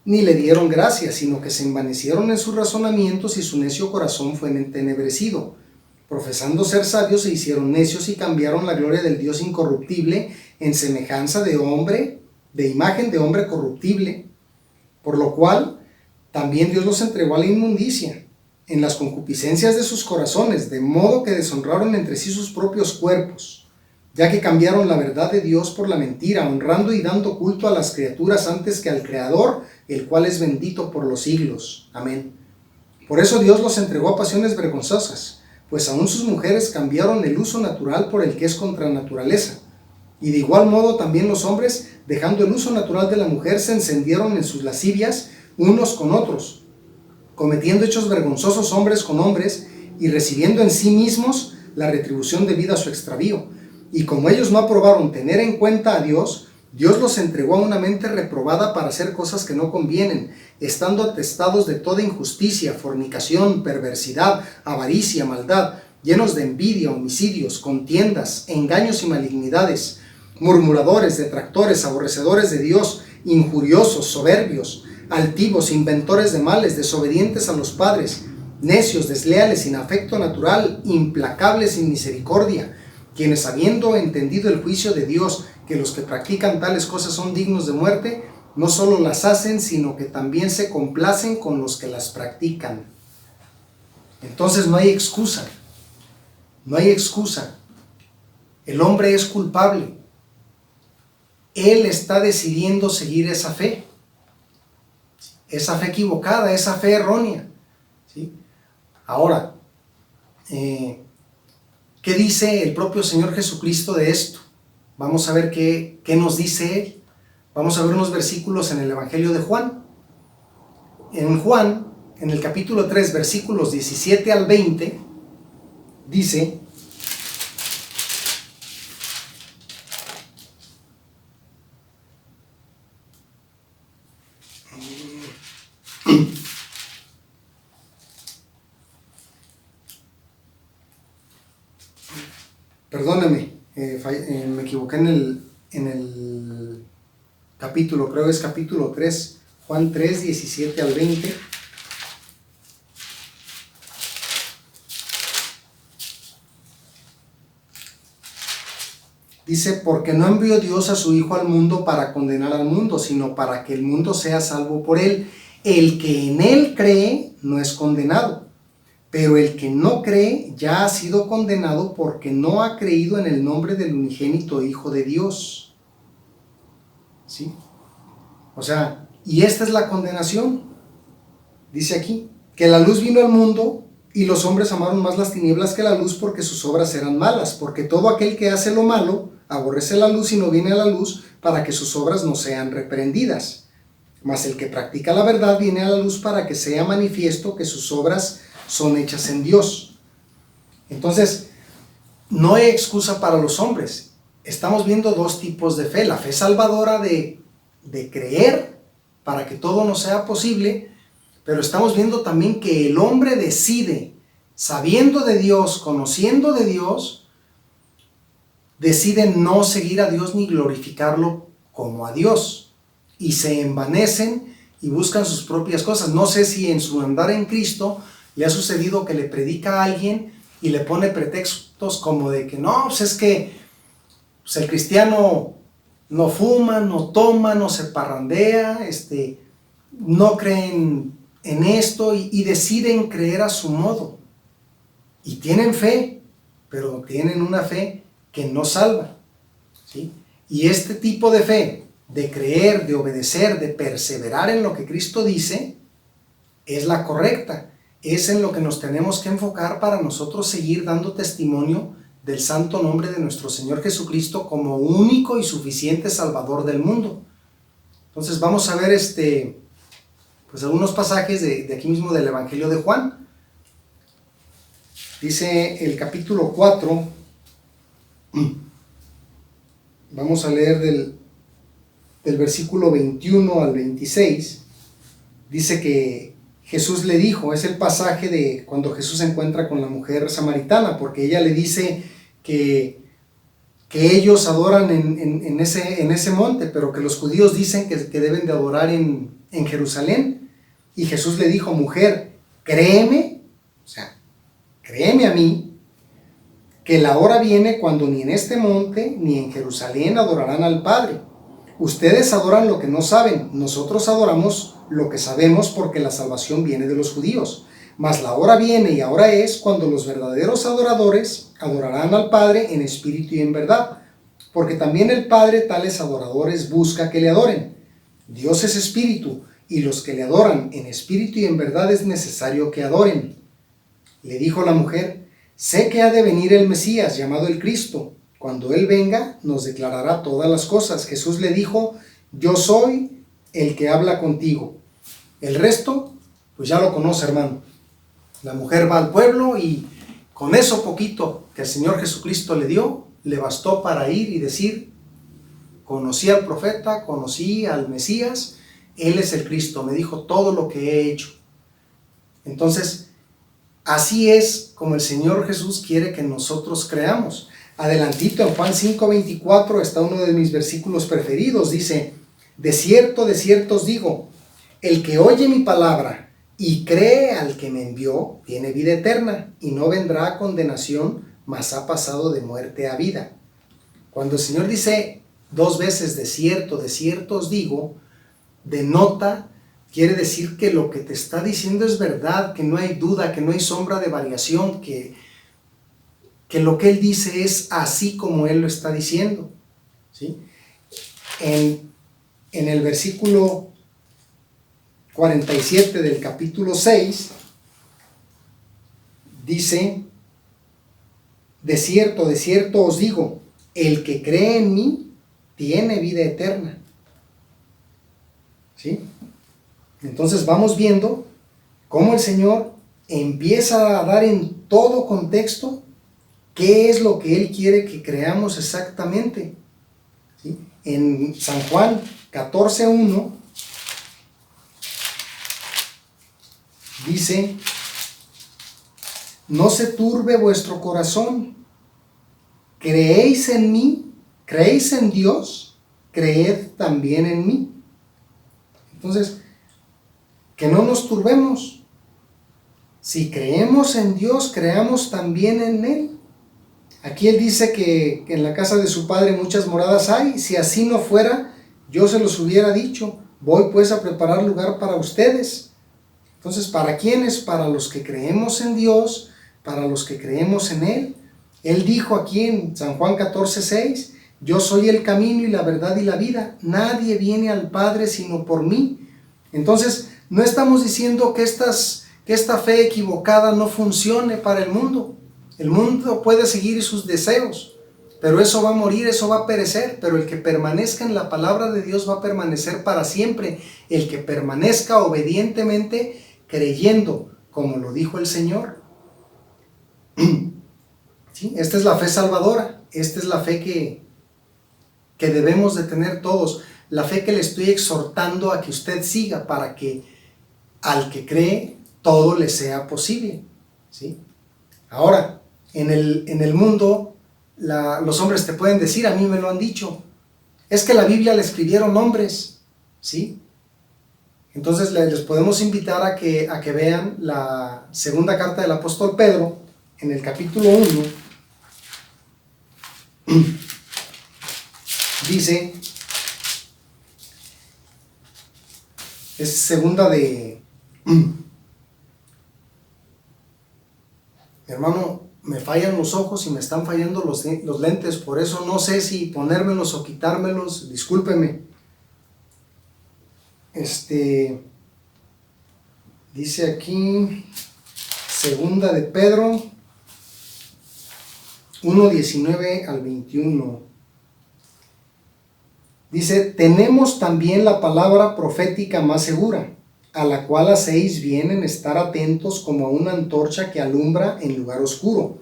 ni le dieron gracias, sino que se envanecieron en sus razonamientos, y su necio corazón fue entenebrecido. Profesando ser sabios, se hicieron necios y cambiaron la gloria del Dios incorruptible en semejanza de hombre, de imagen de hombre corruptible, por lo cual también Dios los entregó a la inmundicia, en las concupiscencias de sus corazones, de modo que deshonraron entre sí sus propios cuerpos, ya que cambiaron la verdad de Dios por la mentira, honrando y dando culto a las criaturas antes que al Creador, el cual es bendito por los siglos. Amén. Por eso Dios los entregó a pasiones vergonzosas, pues aún sus mujeres cambiaron el uso natural por el que es contra naturaleza. Y de igual modo también los hombres, dejando el uso natural de la mujer, se encendieron en sus lascivias unos con otros, cometiendo hechos vergonzosos hombres con hombres y recibiendo en sí mismos la retribución debida a su extravío. Y como ellos no aprobaron tener en cuenta a Dios, Dios los entregó a una mente reprobada para hacer cosas que no convienen, estando atestados de toda injusticia, fornicación, perversidad, avaricia, maldad, llenos de envidia, homicidios, contiendas, engaños y malignidades, murmuradores, detractores, aborrecedores de Dios, injuriosos, soberbios, altivos, inventores de males, desobedientes a los padres, necios, desleales, sin afecto natural, implacables, sin misericordia, quienes habiendo entendido el juicio de Dios, que los que practican tales cosas son dignos de muerte, no solo las hacen, sino que también se complacen con los que las practican. Entonces no hay excusa, no hay excusa. El hombre es culpable. Él está decidiendo seguir esa fe equivocada, esa fe errónea, ¿sí? Ahora, ¿qué dice el propio Señor Jesucristo de esto? Vamos a ver qué nos dice Él. Vamos a ver unos versículos en el Evangelio de Juan. En Juan, en el capítulo 3, versículos 17 al 20, dice: perdóname, me equivoqué en el capítulo, creo que es capítulo 3, Juan 3, 17 al 20. Dice: porque no envió Dios a su Hijo al mundo para condenar al mundo, sino para que el mundo sea salvo por él. El que en él cree no es condenado, pero el que no cree ya ha sido condenado porque no ha creído en el nombre del unigénito Hijo de Dios. ¿Sí? O sea, y esta es la condenación. Dice aquí, que la luz vino al mundo y los hombres amaron más las tinieblas que la luz porque sus obras eran malas, porque todo aquel que hace lo malo aborrece la luz y no viene a la luz para que sus obras no sean reprendidas. Mas el que practica la verdad viene a la luz para que sea manifiesto que sus obras son hechas en Dios. Entonces, no hay excusa para los hombres. Estamos viendo dos tipos de fe: la fe salvadora de creer para que todo nos sea posible, pero estamos viendo también que el hombre decide, sabiendo de Dios, conociendo de Dios, decide no seguir a Dios ni glorificarlo como a Dios, y se envanecen y buscan sus propias cosas. No sé si en su andar en Cristo le ha sucedido que le predica a alguien y le pone pretextos como de que no, pues es que pues el cristiano no fuma, no toma, no se parrandea, no creen en esto y deciden creer a su modo. Y tienen fe, pero tienen una fe que no salva, ¿sí? Y este tipo de fe, de creer, de obedecer, de perseverar en lo que Cristo dice, es la correcta. Es en lo que nos tenemos que enfocar para nosotros seguir dando testimonio del santo nombre de nuestro Señor Jesucristo como único y suficiente Salvador del mundo. Entonces vamos a ver pues algunos pasajes de aquí mismo del Evangelio de Juan. Dice el capítulo 4, vamos a leer del versículo 21 al 26, dice que Jesús le dijo, es el pasaje de cuando Jesús se encuentra con la mujer samaritana, porque ella le dice que ellos adoran en ese monte, pero que los judíos dicen que deben de adorar en Jerusalén. Y Jesús le dijo: mujer, créeme, o sea, créeme a mí, que la hora viene cuando ni en este monte ni en Jerusalén adorarán al Padre. Ustedes adoran lo que no saben, nosotros adoramos lo que sabemos porque la salvación viene de los judíos. Mas la hora viene y ahora es cuando los verdaderos adoradores adorarán al Padre en espíritu y en verdad, porque también el Padre tales adoradores busca que le adoren. Dios es espíritu, y los que le adoran en espíritu y en verdad es necesario que adoren. Le dijo la mujer: sé que ha de venir el Mesías, llamado el Cristo. Cuando Él venga, nos declarará todas las cosas. Jesús le dijo: yo soy el que habla contigo. El resto, pues ya lo conoce, hermano. La mujer va al pueblo y con eso poquito que el Señor Jesucristo le dio, le bastó para ir y decir: conocí al profeta, conocí al Mesías, Él es el Cristo, me dijo todo lo que he hecho. Entonces, así es como el Señor Jesús quiere que nosotros creamos. Adelantito en Juan 5:24 está uno de mis versículos preferidos. Dice: de cierto os digo, el que oye mi palabra y cree al que me envió, tiene vida eterna y no vendrá a condenación, mas ha pasado de muerte a vida. Cuando el Señor dice 2 veces de cierto os digo, denota, quiere decir que lo que te está diciendo es verdad, que no hay duda, que no hay sombra de variación, que lo que Él dice es así como Él lo está diciendo, ¿sí? En el versículo 47 del capítulo 6, dice: de cierto os digo, el que cree en mí tiene vida eterna. ¿Sí? Entonces vamos viendo cómo el Señor empieza a dar en todo contexto qué es lo que Él quiere que creamos exactamente. ¿Sí? En San Juan 14:1 dice: no se turbe vuestro corazón, creéis en mí, creéis en Dios, creed también en mí. Entonces, que no nos turbemos. Si creemos en Dios, creamos también en Él. Aquí Él dice que en la casa de su Padre muchas moradas hay. Si así no fuera, yo se los hubiera dicho. Voy pues a preparar lugar para ustedes. Entonces, ¿para quiénes? Para los que creemos en Dios, para los que creemos en Él. Él dijo aquí en San Juan 14:6, yo soy el camino y la verdad y la vida. Nadie viene al Padre sino por mí. Entonces, no estamos diciendo que esta fe equivocada no funcione para el mundo. El mundo puede seguir sus deseos, pero eso va a morir, eso va a perecer. Pero el que permanezca en la palabra de Dios va a permanecer para siempre. El que permanezca obedientemente, creyendo, como lo dijo el Señor. ¿Sí? Esta es la fe salvadora. Esta es la fe que debemos de tener todos. La fe que le estoy exhortando a que usted siga, para que al que cree todo le sea posible. ¿Sí? Ahora, en el mundo, los hombres te pueden decir, a mí me lo han dicho, es que la Biblia la escribieron hombres, ¿sí? Entonces les podemos invitar a que vean la segunda carta del apóstol Pedro, en el capítulo 1, dice, es segunda de... Mi hermano, me fallan los ojos y me están fallando los lentes, por eso no sé si ponérmelos o quitármelos, discúlpeme. Dice aquí, segunda de Pedro 1:19 al 21. Dice, tenemos también la palabra profética más segura, a la cual hacéis bien en estar atentos como a una antorcha que alumbra en lugar oscuro,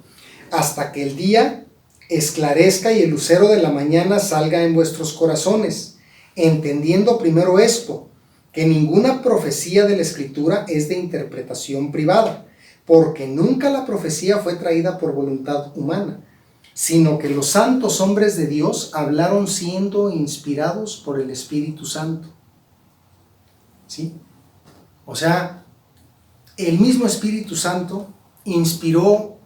hasta que el día esclarezca y el lucero de la mañana salga en vuestros corazones, entendiendo primero esto, que ninguna profecía de la Escritura es de interpretación privada, porque nunca la profecía fue traída por voluntad humana, sino que los santos hombres de Dios hablaron siendo inspirados por el Espíritu Santo. ¿Sí? O sea, el mismo Espíritu Santo inspiró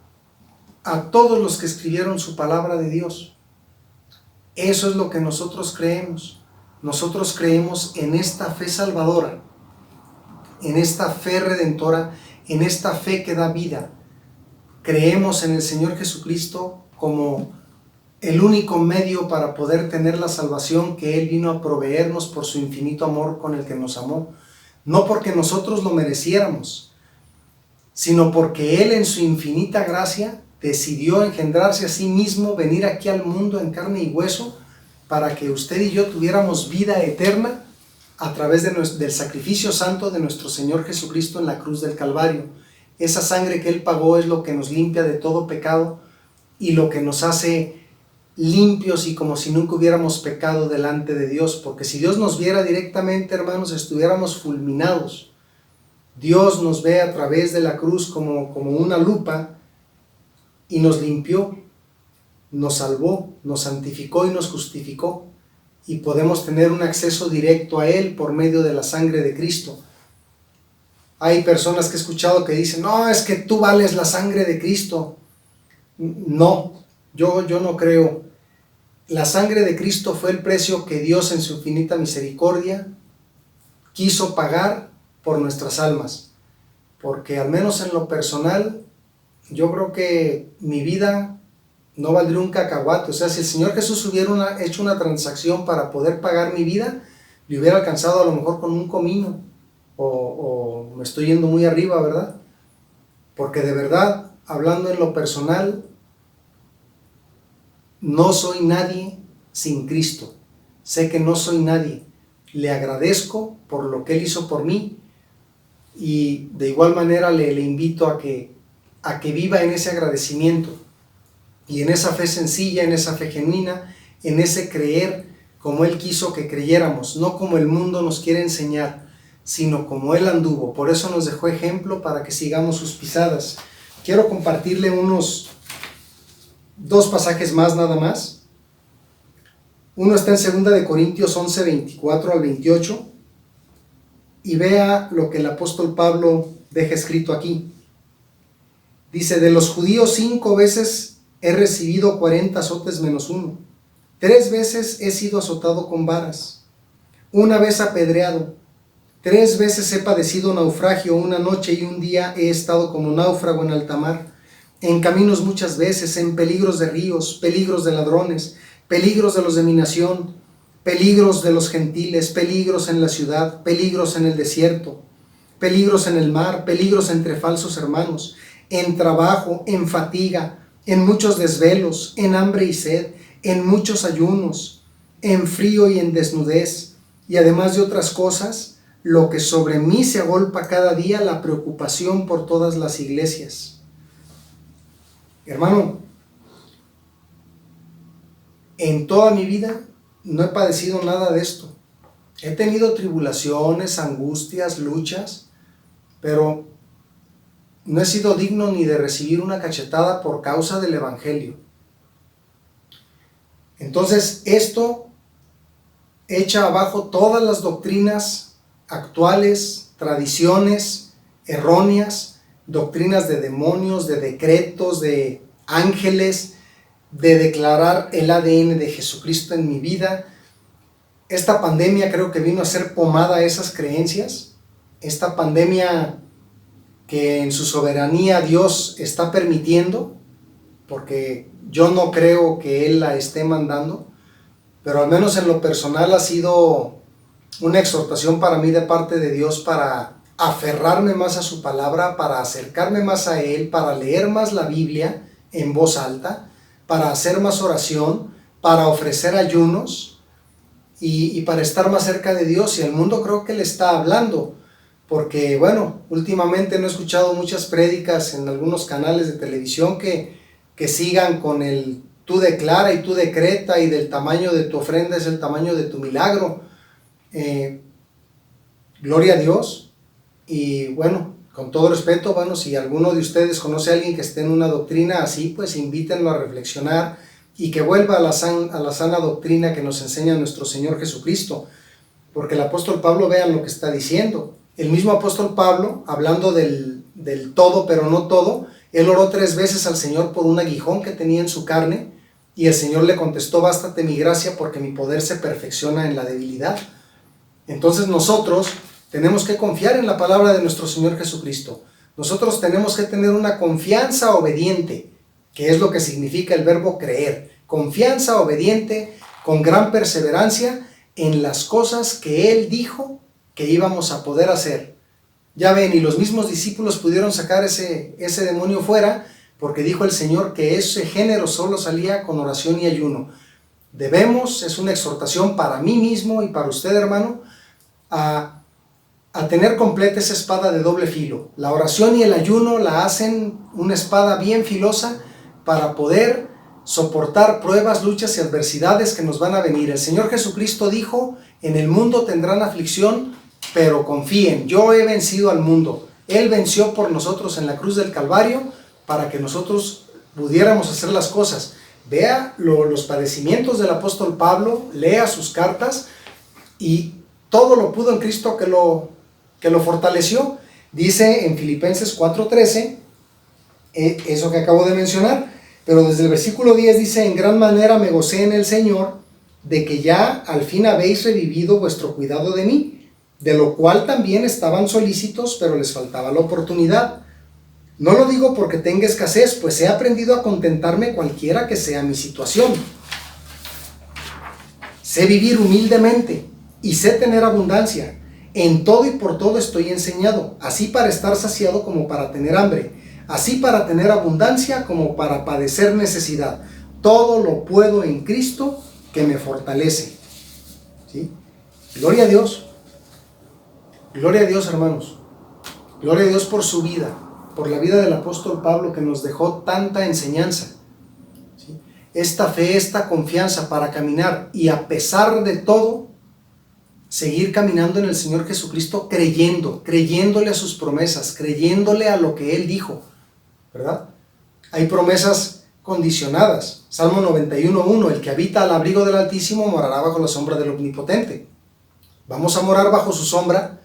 a todos los que escribieron su palabra de Dios. Eso es lo que nosotros creemos. nosotros creemos en esta fe salvadora, en esta fe redentora, en esta fe que da vida. Creemos en el Señor Jesucristo como el único medio para poder tener la salvación que Él vino a proveernos por su infinito amor con el que nos amó. No porque nosotros lo mereciéramos, sino porque Él en su infinita gracia decidió engendrarse a sí mismo, venir aquí al mundo en carne y hueso, para que usted y yo tuviéramos vida eterna a través del sacrificio santo de nuestro Señor Jesucristo en la cruz del Calvario. Esa sangre que Él pagó es lo que nos limpia de todo pecado y lo que nos hace limpios y como si nunca hubiéramos pecado delante de Dios, porque si Dios nos viera directamente, hermanos, estuviéramos fulminados. Dios nos ve a través de la cruz como una lupa y nos limpió, nos salvó, nos santificó y nos justificó, y podemos tener un acceso directo a Él por medio de la sangre de Cristo. Hay personas que he escuchado que dicen, no, es que tú vales la sangre de Cristo. No, yo no creo. La sangre de Cristo fue el precio que Dios en su infinita misericordia quiso pagar por nuestras almas, porque al menos en lo personal, yo creo que mi vida no valdría un cacahuate. O sea, si el Señor Jesús hubiera hecho una transacción para poder pagar mi vida, le hubiera alcanzado a lo mejor con un comino, o me estoy yendo muy arriba, ¿verdad? Porque de verdad, hablando en lo personal, no soy nadie sin Cristo. Sé que no soy nadie. Le agradezco por lo que Él hizo por mí, y de igual manera le invito a que viva en ese agradecimiento y en esa fe sencilla, en esa fe genuina, en ese creer como Él quiso que creyéramos, no como el mundo nos quiere enseñar, sino como Él anduvo. Por eso nos dejó ejemplo para que sigamos sus pisadas. Quiero compartirle dos pasajes más nada más. Uno está en 2 de Corintios 11, 24 al 28, y vea lo que el apóstol Pablo deja escrito aquí. Dice, de los judíos 5 veces he recibido 40 azotes menos 1. 3 veces he sido azotado con varas. 1 vez apedreado. 3 veces he padecido naufragio. 1 noche y 1 día he estado como náufrago en alta mar. En caminos muchas veces, en peligros de ríos, peligros de ladrones, peligros de los de mi nación, peligros de los gentiles, peligros en la ciudad, peligros en el desierto, peligros en el mar, peligros entre falsos hermanos, en trabajo, en fatiga, en muchos desvelos, en hambre y sed, en muchos ayunos, en frío y en desnudez, y además de otras cosas, lo que sobre mí se agolpa cada día, la preocupación por todas las iglesias. Hermano, en toda mi vida no he padecido nada de esto. He tenido tribulaciones, angustias, luchas, pero no he sido digno ni de recibir una cachetada por causa del Evangelio. Entonces, esto echa abajo todas las doctrinas actuales, tradiciones erróneas, doctrinas de demonios, de decretos, de ángeles, de declarar el ADN de Jesucristo en mi vida. Esta pandemia creo que vino a ser pomada a esas creencias. Esta pandemia que en su soberanía Dios está permitiendo, porque yo no creo que Él la esté mandando, pero al menos en lo personal ha sido una exhortación para mí de parte de Dios para aferrarme más a su palabra, para acercarme más a Él, para leer más la Biblia en voz alta, para hacer más oración, para ofrecer ayunos y para estar más cerca de Dios. Y el mundo creo que le está hablando, porque bueno, últimamente no he escuchado muchas prédicas en algunos canales de televisión que sigan con el tú declara y tú decreta, y del tamaño de tu ofrenda es el tamaño de tu milagro. Gloria a Dios. Y bueno, con todo respeto, bueno, si alguno de ustedes conoce a alguien que esté en una doctrina así, pues invítenlo a reflexionar y que vuelva a la sana doctrina que nos enseña nuestro Señor Jesucristo. Porque el apóstol Pablo, vean lo que está diciendo. El mismo apóstol Pablo, hablando del todo pero no todo, él oró 3 veces al Señor por un aguijón que tenía en su carne, Y el Señor le contestó: bástate mi gracia, porque mi poder se perfecciona en la debilidad. Entonces nosotros tenemos que confiar en la palabra de nuestro Señor Jesucristo. Nosotros tenemos que tener una confianza obediente, que es lo que significa el verbo creer. Confianza obediente con gran perseverancia en las cosas que Él dijo que íbamos a poder hacer. Ya ven, y los mismos discípulos pudieron sacar ese demonio fuera, porque dijo el Señor que ese género solo salía con oración y ayuno. Debemos, es una exhortación para mí mismo y para usted, hermano, a tener completa esa espada de doble filo. La oración y el ayuno la hacen una espada bien filosa para poder soportar pruebas, luchas y adversidades que nos van a venir. El Señor Jesucristo dijo: en el mundo tendrán aflicción, pero confíen, yo he vencido al mundo. Él venció por nosotros en la cruz del Calvario para que nosotros pudiéramos hacer las cosas. Vea los padecimientos del apóstol Pablo, lea sus cartas, y todo lo pudo en Cristo que lo fortaleció. Dice en Filipenses 4:13, eso que acabo de mencionar, pero desde el versículo 10 dice: en gran manera me gocé en el Señor, de que ya al fin habéis revivido vuestro cuidado de mí, de lo cual también estaban solícitos, pero les faltaba la oportunidad. No lo digo porque tenga escasez, pues he aprendido a contentarme cualquiera que sea mi situación. Sé vivir humildemente y sé tener abundancia. En todo y por todo estoy enseñado, así para estar saciado como para tener hambre, así para tener abundancia como para padecer necesidad. Todo lo puedo en Cristo que me fortalece. ¿Sí? Gloria a Dios. Gloria a Dios, hermanos. Gloria a Dios por su vida, por la vida del apóstol Pablo, que nos dejó tanta enseñanza. ¿Sí? Esta fe, esta confianza para caminar y, a pesar de todo, seguir caminando en el Señor Jesucristo, creyéndole a sus promesas, creyéndole a lo que Él dijo, ¿verdad? Hay promesas condicionadas. Salmo 91:1: el que habita al abrigo del Altísimo morará bajo la sombra del Omnipotente. Vamos a morar bajo su sombra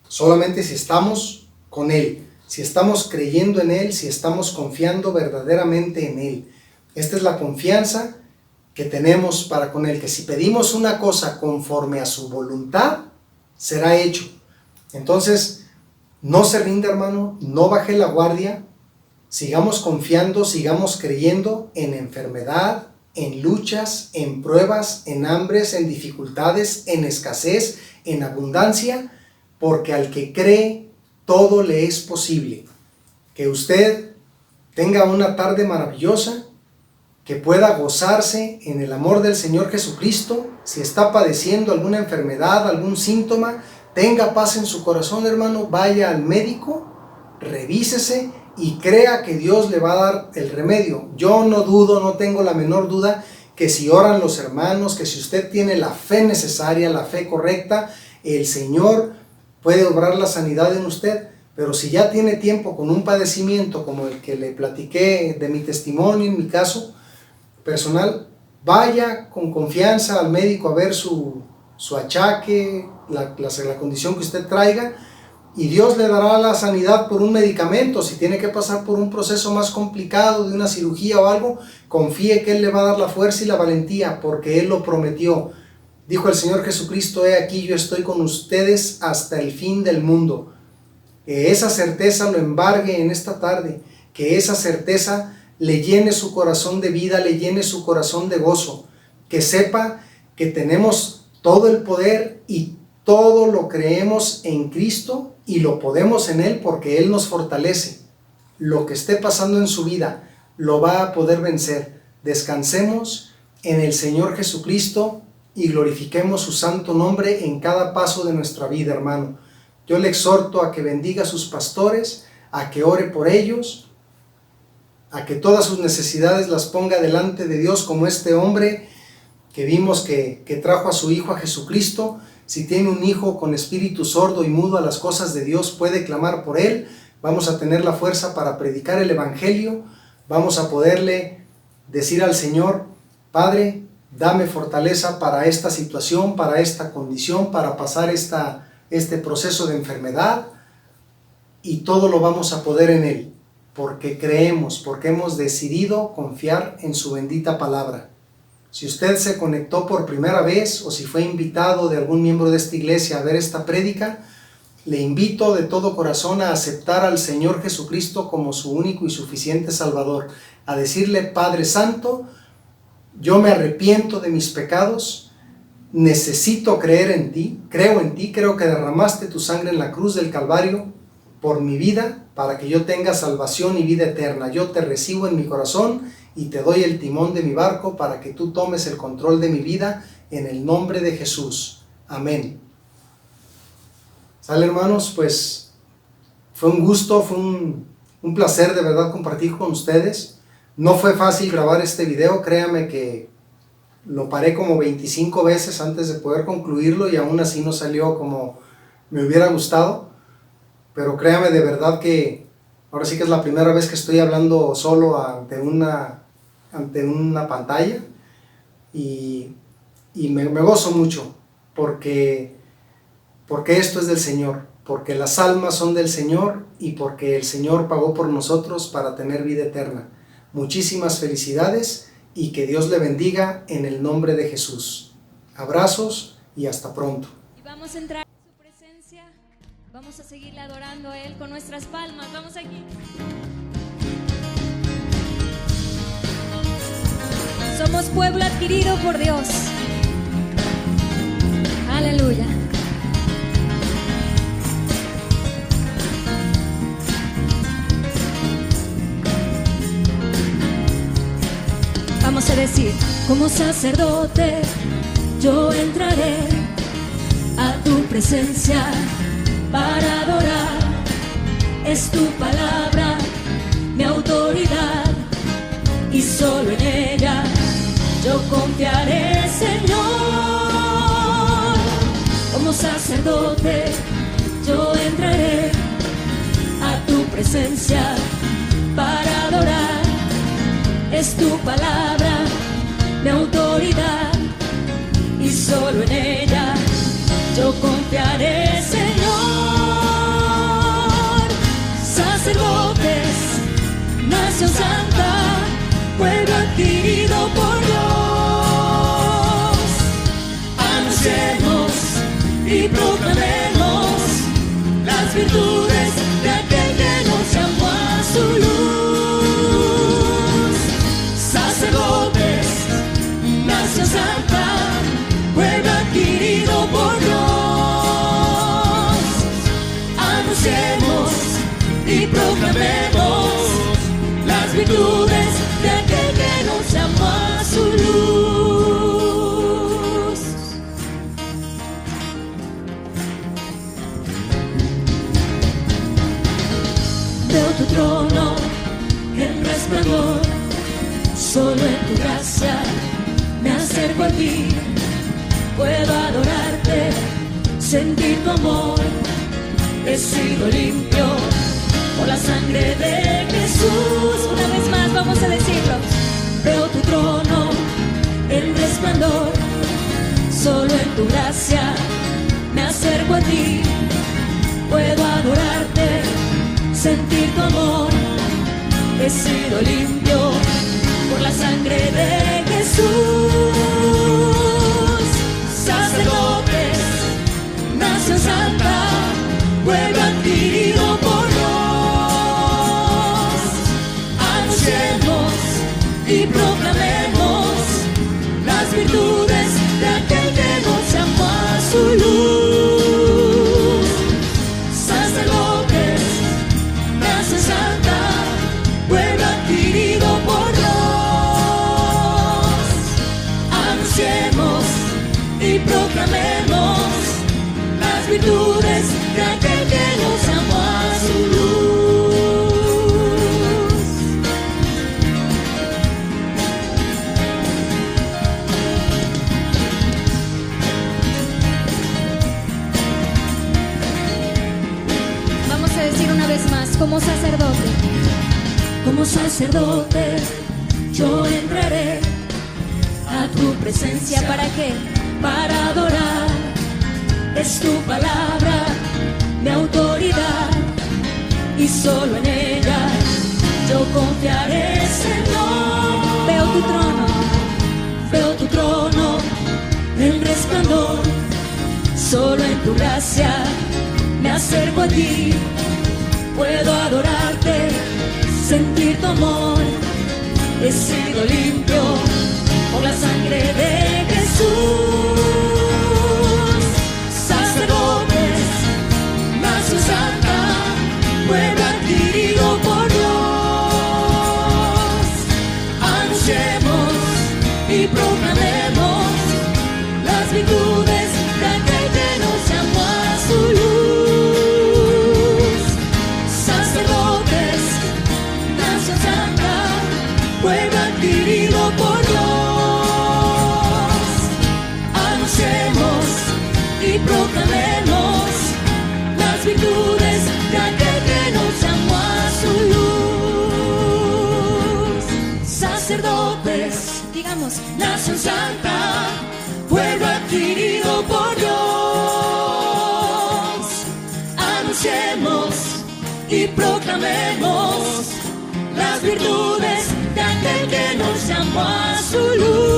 solamente si estamos con Él, si estamos creyendo en Él, si estamos confiando verdaderamente en Él. Esta es la confianza que tenemos para con Él, que si pedimos una cosa conforme a su voluntad, será hecho. Entonces, no se rinda, hermano, no baje la guardia, sigamos confiando, sigamos creyendo en enfermedad, en luchas, en pruebas, en hambres, en dificultades, en escasez, en abundancia, porque al que cree, todo le es posible. Que usted tenga una tarde maravillosa, que pueda gozarse en el amor del Señor Jesucristo. Si está padeciendo alguna enfermedad, algún síntoma, tenga paz en su corazón, hermano, vaya al médico, revísese y crea que Dios le va a dar el remedio. Yo no dudo, no tengo la menor duda que si oran los hermanos, que si usted tiene la fe necesaria, la fe correcta, el Señor puede obrar la sanidad en usted. Pero si ya tiene tiempo con un padecimiento como el que le platiqué de mi testimonio, en mi caso personal, vaya con confianza al médico a ver su achaque, la condición que usted traiga, y Dios le dará la sanidad por un medicamento. Si tiene que pasar por un proceso más complicado de una cirugía o algo, confíe que Él le va a dar la fuerza y la valentía, porque Él lo prometió. Dijo el Señor Jesucristo: he aquí, yo estoy con ustedes hasta el fin del mundo. Que esa certeza lo embargue en esta tarde, que esa certeza le llene su corazón de vida, le llene su corazón de gozo, que sepa que tenemos todo el poder y todo lo creemos en Cristo y lo podemos en Él, porque Él nos fortalece. Lo que esté pasando en su vida lo va a poder vencer. Descansemos en el Señor Jesucristo y glorifiquemos su santo nombre en cada paso de nuestra vida, hermano. Yo le exhorto a que bendiga a sus pastores, a que ore por ellos, a que todas sus necesidades las ponga delante de Dios, como este hombre que vimos que trajo a su hijo a Jesucristo. Si tiene un hijo con espíritu sordo y mudo a las cosas de Dios, puede clamar por él. Vamos a tener la fuerza para predicar el evangelio. Vamos a poderle decir al Señor: Padre, dame fortaleza para esta situación, para esta condición, para pasar este proceso de enfermedad, y todo lo vamos a poder en Él. porque creemos, porque hemos decidido confiar en su bendita palabra. Si usted se conectó por primera vez o si fue invitado de algún miembro de esta iglesia a ver esta prédica, le invito de todo corazón a aceptar al Señor Jesucristo como su único y suficiente Salvador, a decirle: Padre Santo, yo me arrepiento de mis pecados, necesito creer en ti, creo que derramaste tu sangre en la cruz del Calvario por mi vida, para que yo tenga salvación y vida eterna. Yo te recibo en mi corazón y te doy el timón de mi barco para que tú tomes el control de mi vida, en el nombre de Jesús. Amén. ¿Sale, hermanos? Pues fue un gusto, fue un placer de verdad compartir con ustedes. No fue fácil grabar este video, créanme que lo paré como 25 veces antes de poder concluirlo y aún así no salió como me hubiera gustado. Pero créanme de verdad que ahora sí que es la primera vez que estoy hablando solo ante una pantalla y me gozo mucho porque esto es del Señor, porque las almas son del Señor y porque el Señor pagó por nosotros para tener vida eterna. Muchísimas felicidades y que Dios le bendiga en el nombre de Jesús. Abrazos y hasta pronto. Y vamos a entrar en su presencia, vamos a seguirle adorando a Él con nuestras palmas. Vamos aquí. Somos pueblo adquirido por Dios. Aleluya. Vamos a decir: como sacerdote yo entraré a tu presencia para adorar. Es tu palabra, mi autoridad, y solo en ella yo confiaré, Señor. Como sacerdote yo entraré a tu presencia para adorar. Es tu palabra, mi autoridad, y solo en ella yo confiaré, Señor. Sacerdotes, nación santa, pueblo adquirido por Dios. Anunciemos y proclamemos las virtudes de aquel que nos llamó a su luz. Sacerdotes, nación santa, pueblo adquirido por Dios. Anunciemos y proclamemos las virtudes de aquel que nos llamó a su luz. Veo tu trono en resplandor, solo en tu gracia me acerco a ti. Puedo adorarte, sentir tu amor. He sido limpio por la sangre de Jesús. Una vez más vamos a decirlo. Veo tu trono en resplandor, solo en tu gracia me acerco a ti. Puedo adorarte, sentir tu amor. He sido limpio por la sangre de Jesús. Sacerdotes, nación santa, pueblo adquirido por Dios. Anunciemos y proclamemos las virtudes de aquel que nos llamó a su luz. Sacerdotes, nación santa, pueblo adquirido por Dios. Anunciemos y proclamemos las virtudes de aquel que nos llamó a su luz. Vamos a decir una vez más: como sacerdote yo entraré a tu presencia. ¿Para qué? Para adorar. Es tu palabra, mi autoridad, y solo en ella yo confiaré, Señor. Veo tu trono en resplandor, solo en tu gracia me acerco a ti. Puedo adorarte, sentir tu amor, he sido limpio por la sangre de Jesús. Sacerdotes, nación santa, pueblo adquirido por Dios. Anunciemos y proclamemos las virtudes de aquel que nos llamó a su luz. Sacerdotes, nación santa, pueblo adquirido por Dios. Anunciemos y proclamemos las virtudes de aquel que nos llamó a su luz. Sacerdotes, digamos, nación santa, pueblo adquirido por Dios. Anunciemos y proclamemos las virtudes de aquel que nos llamó a su luz.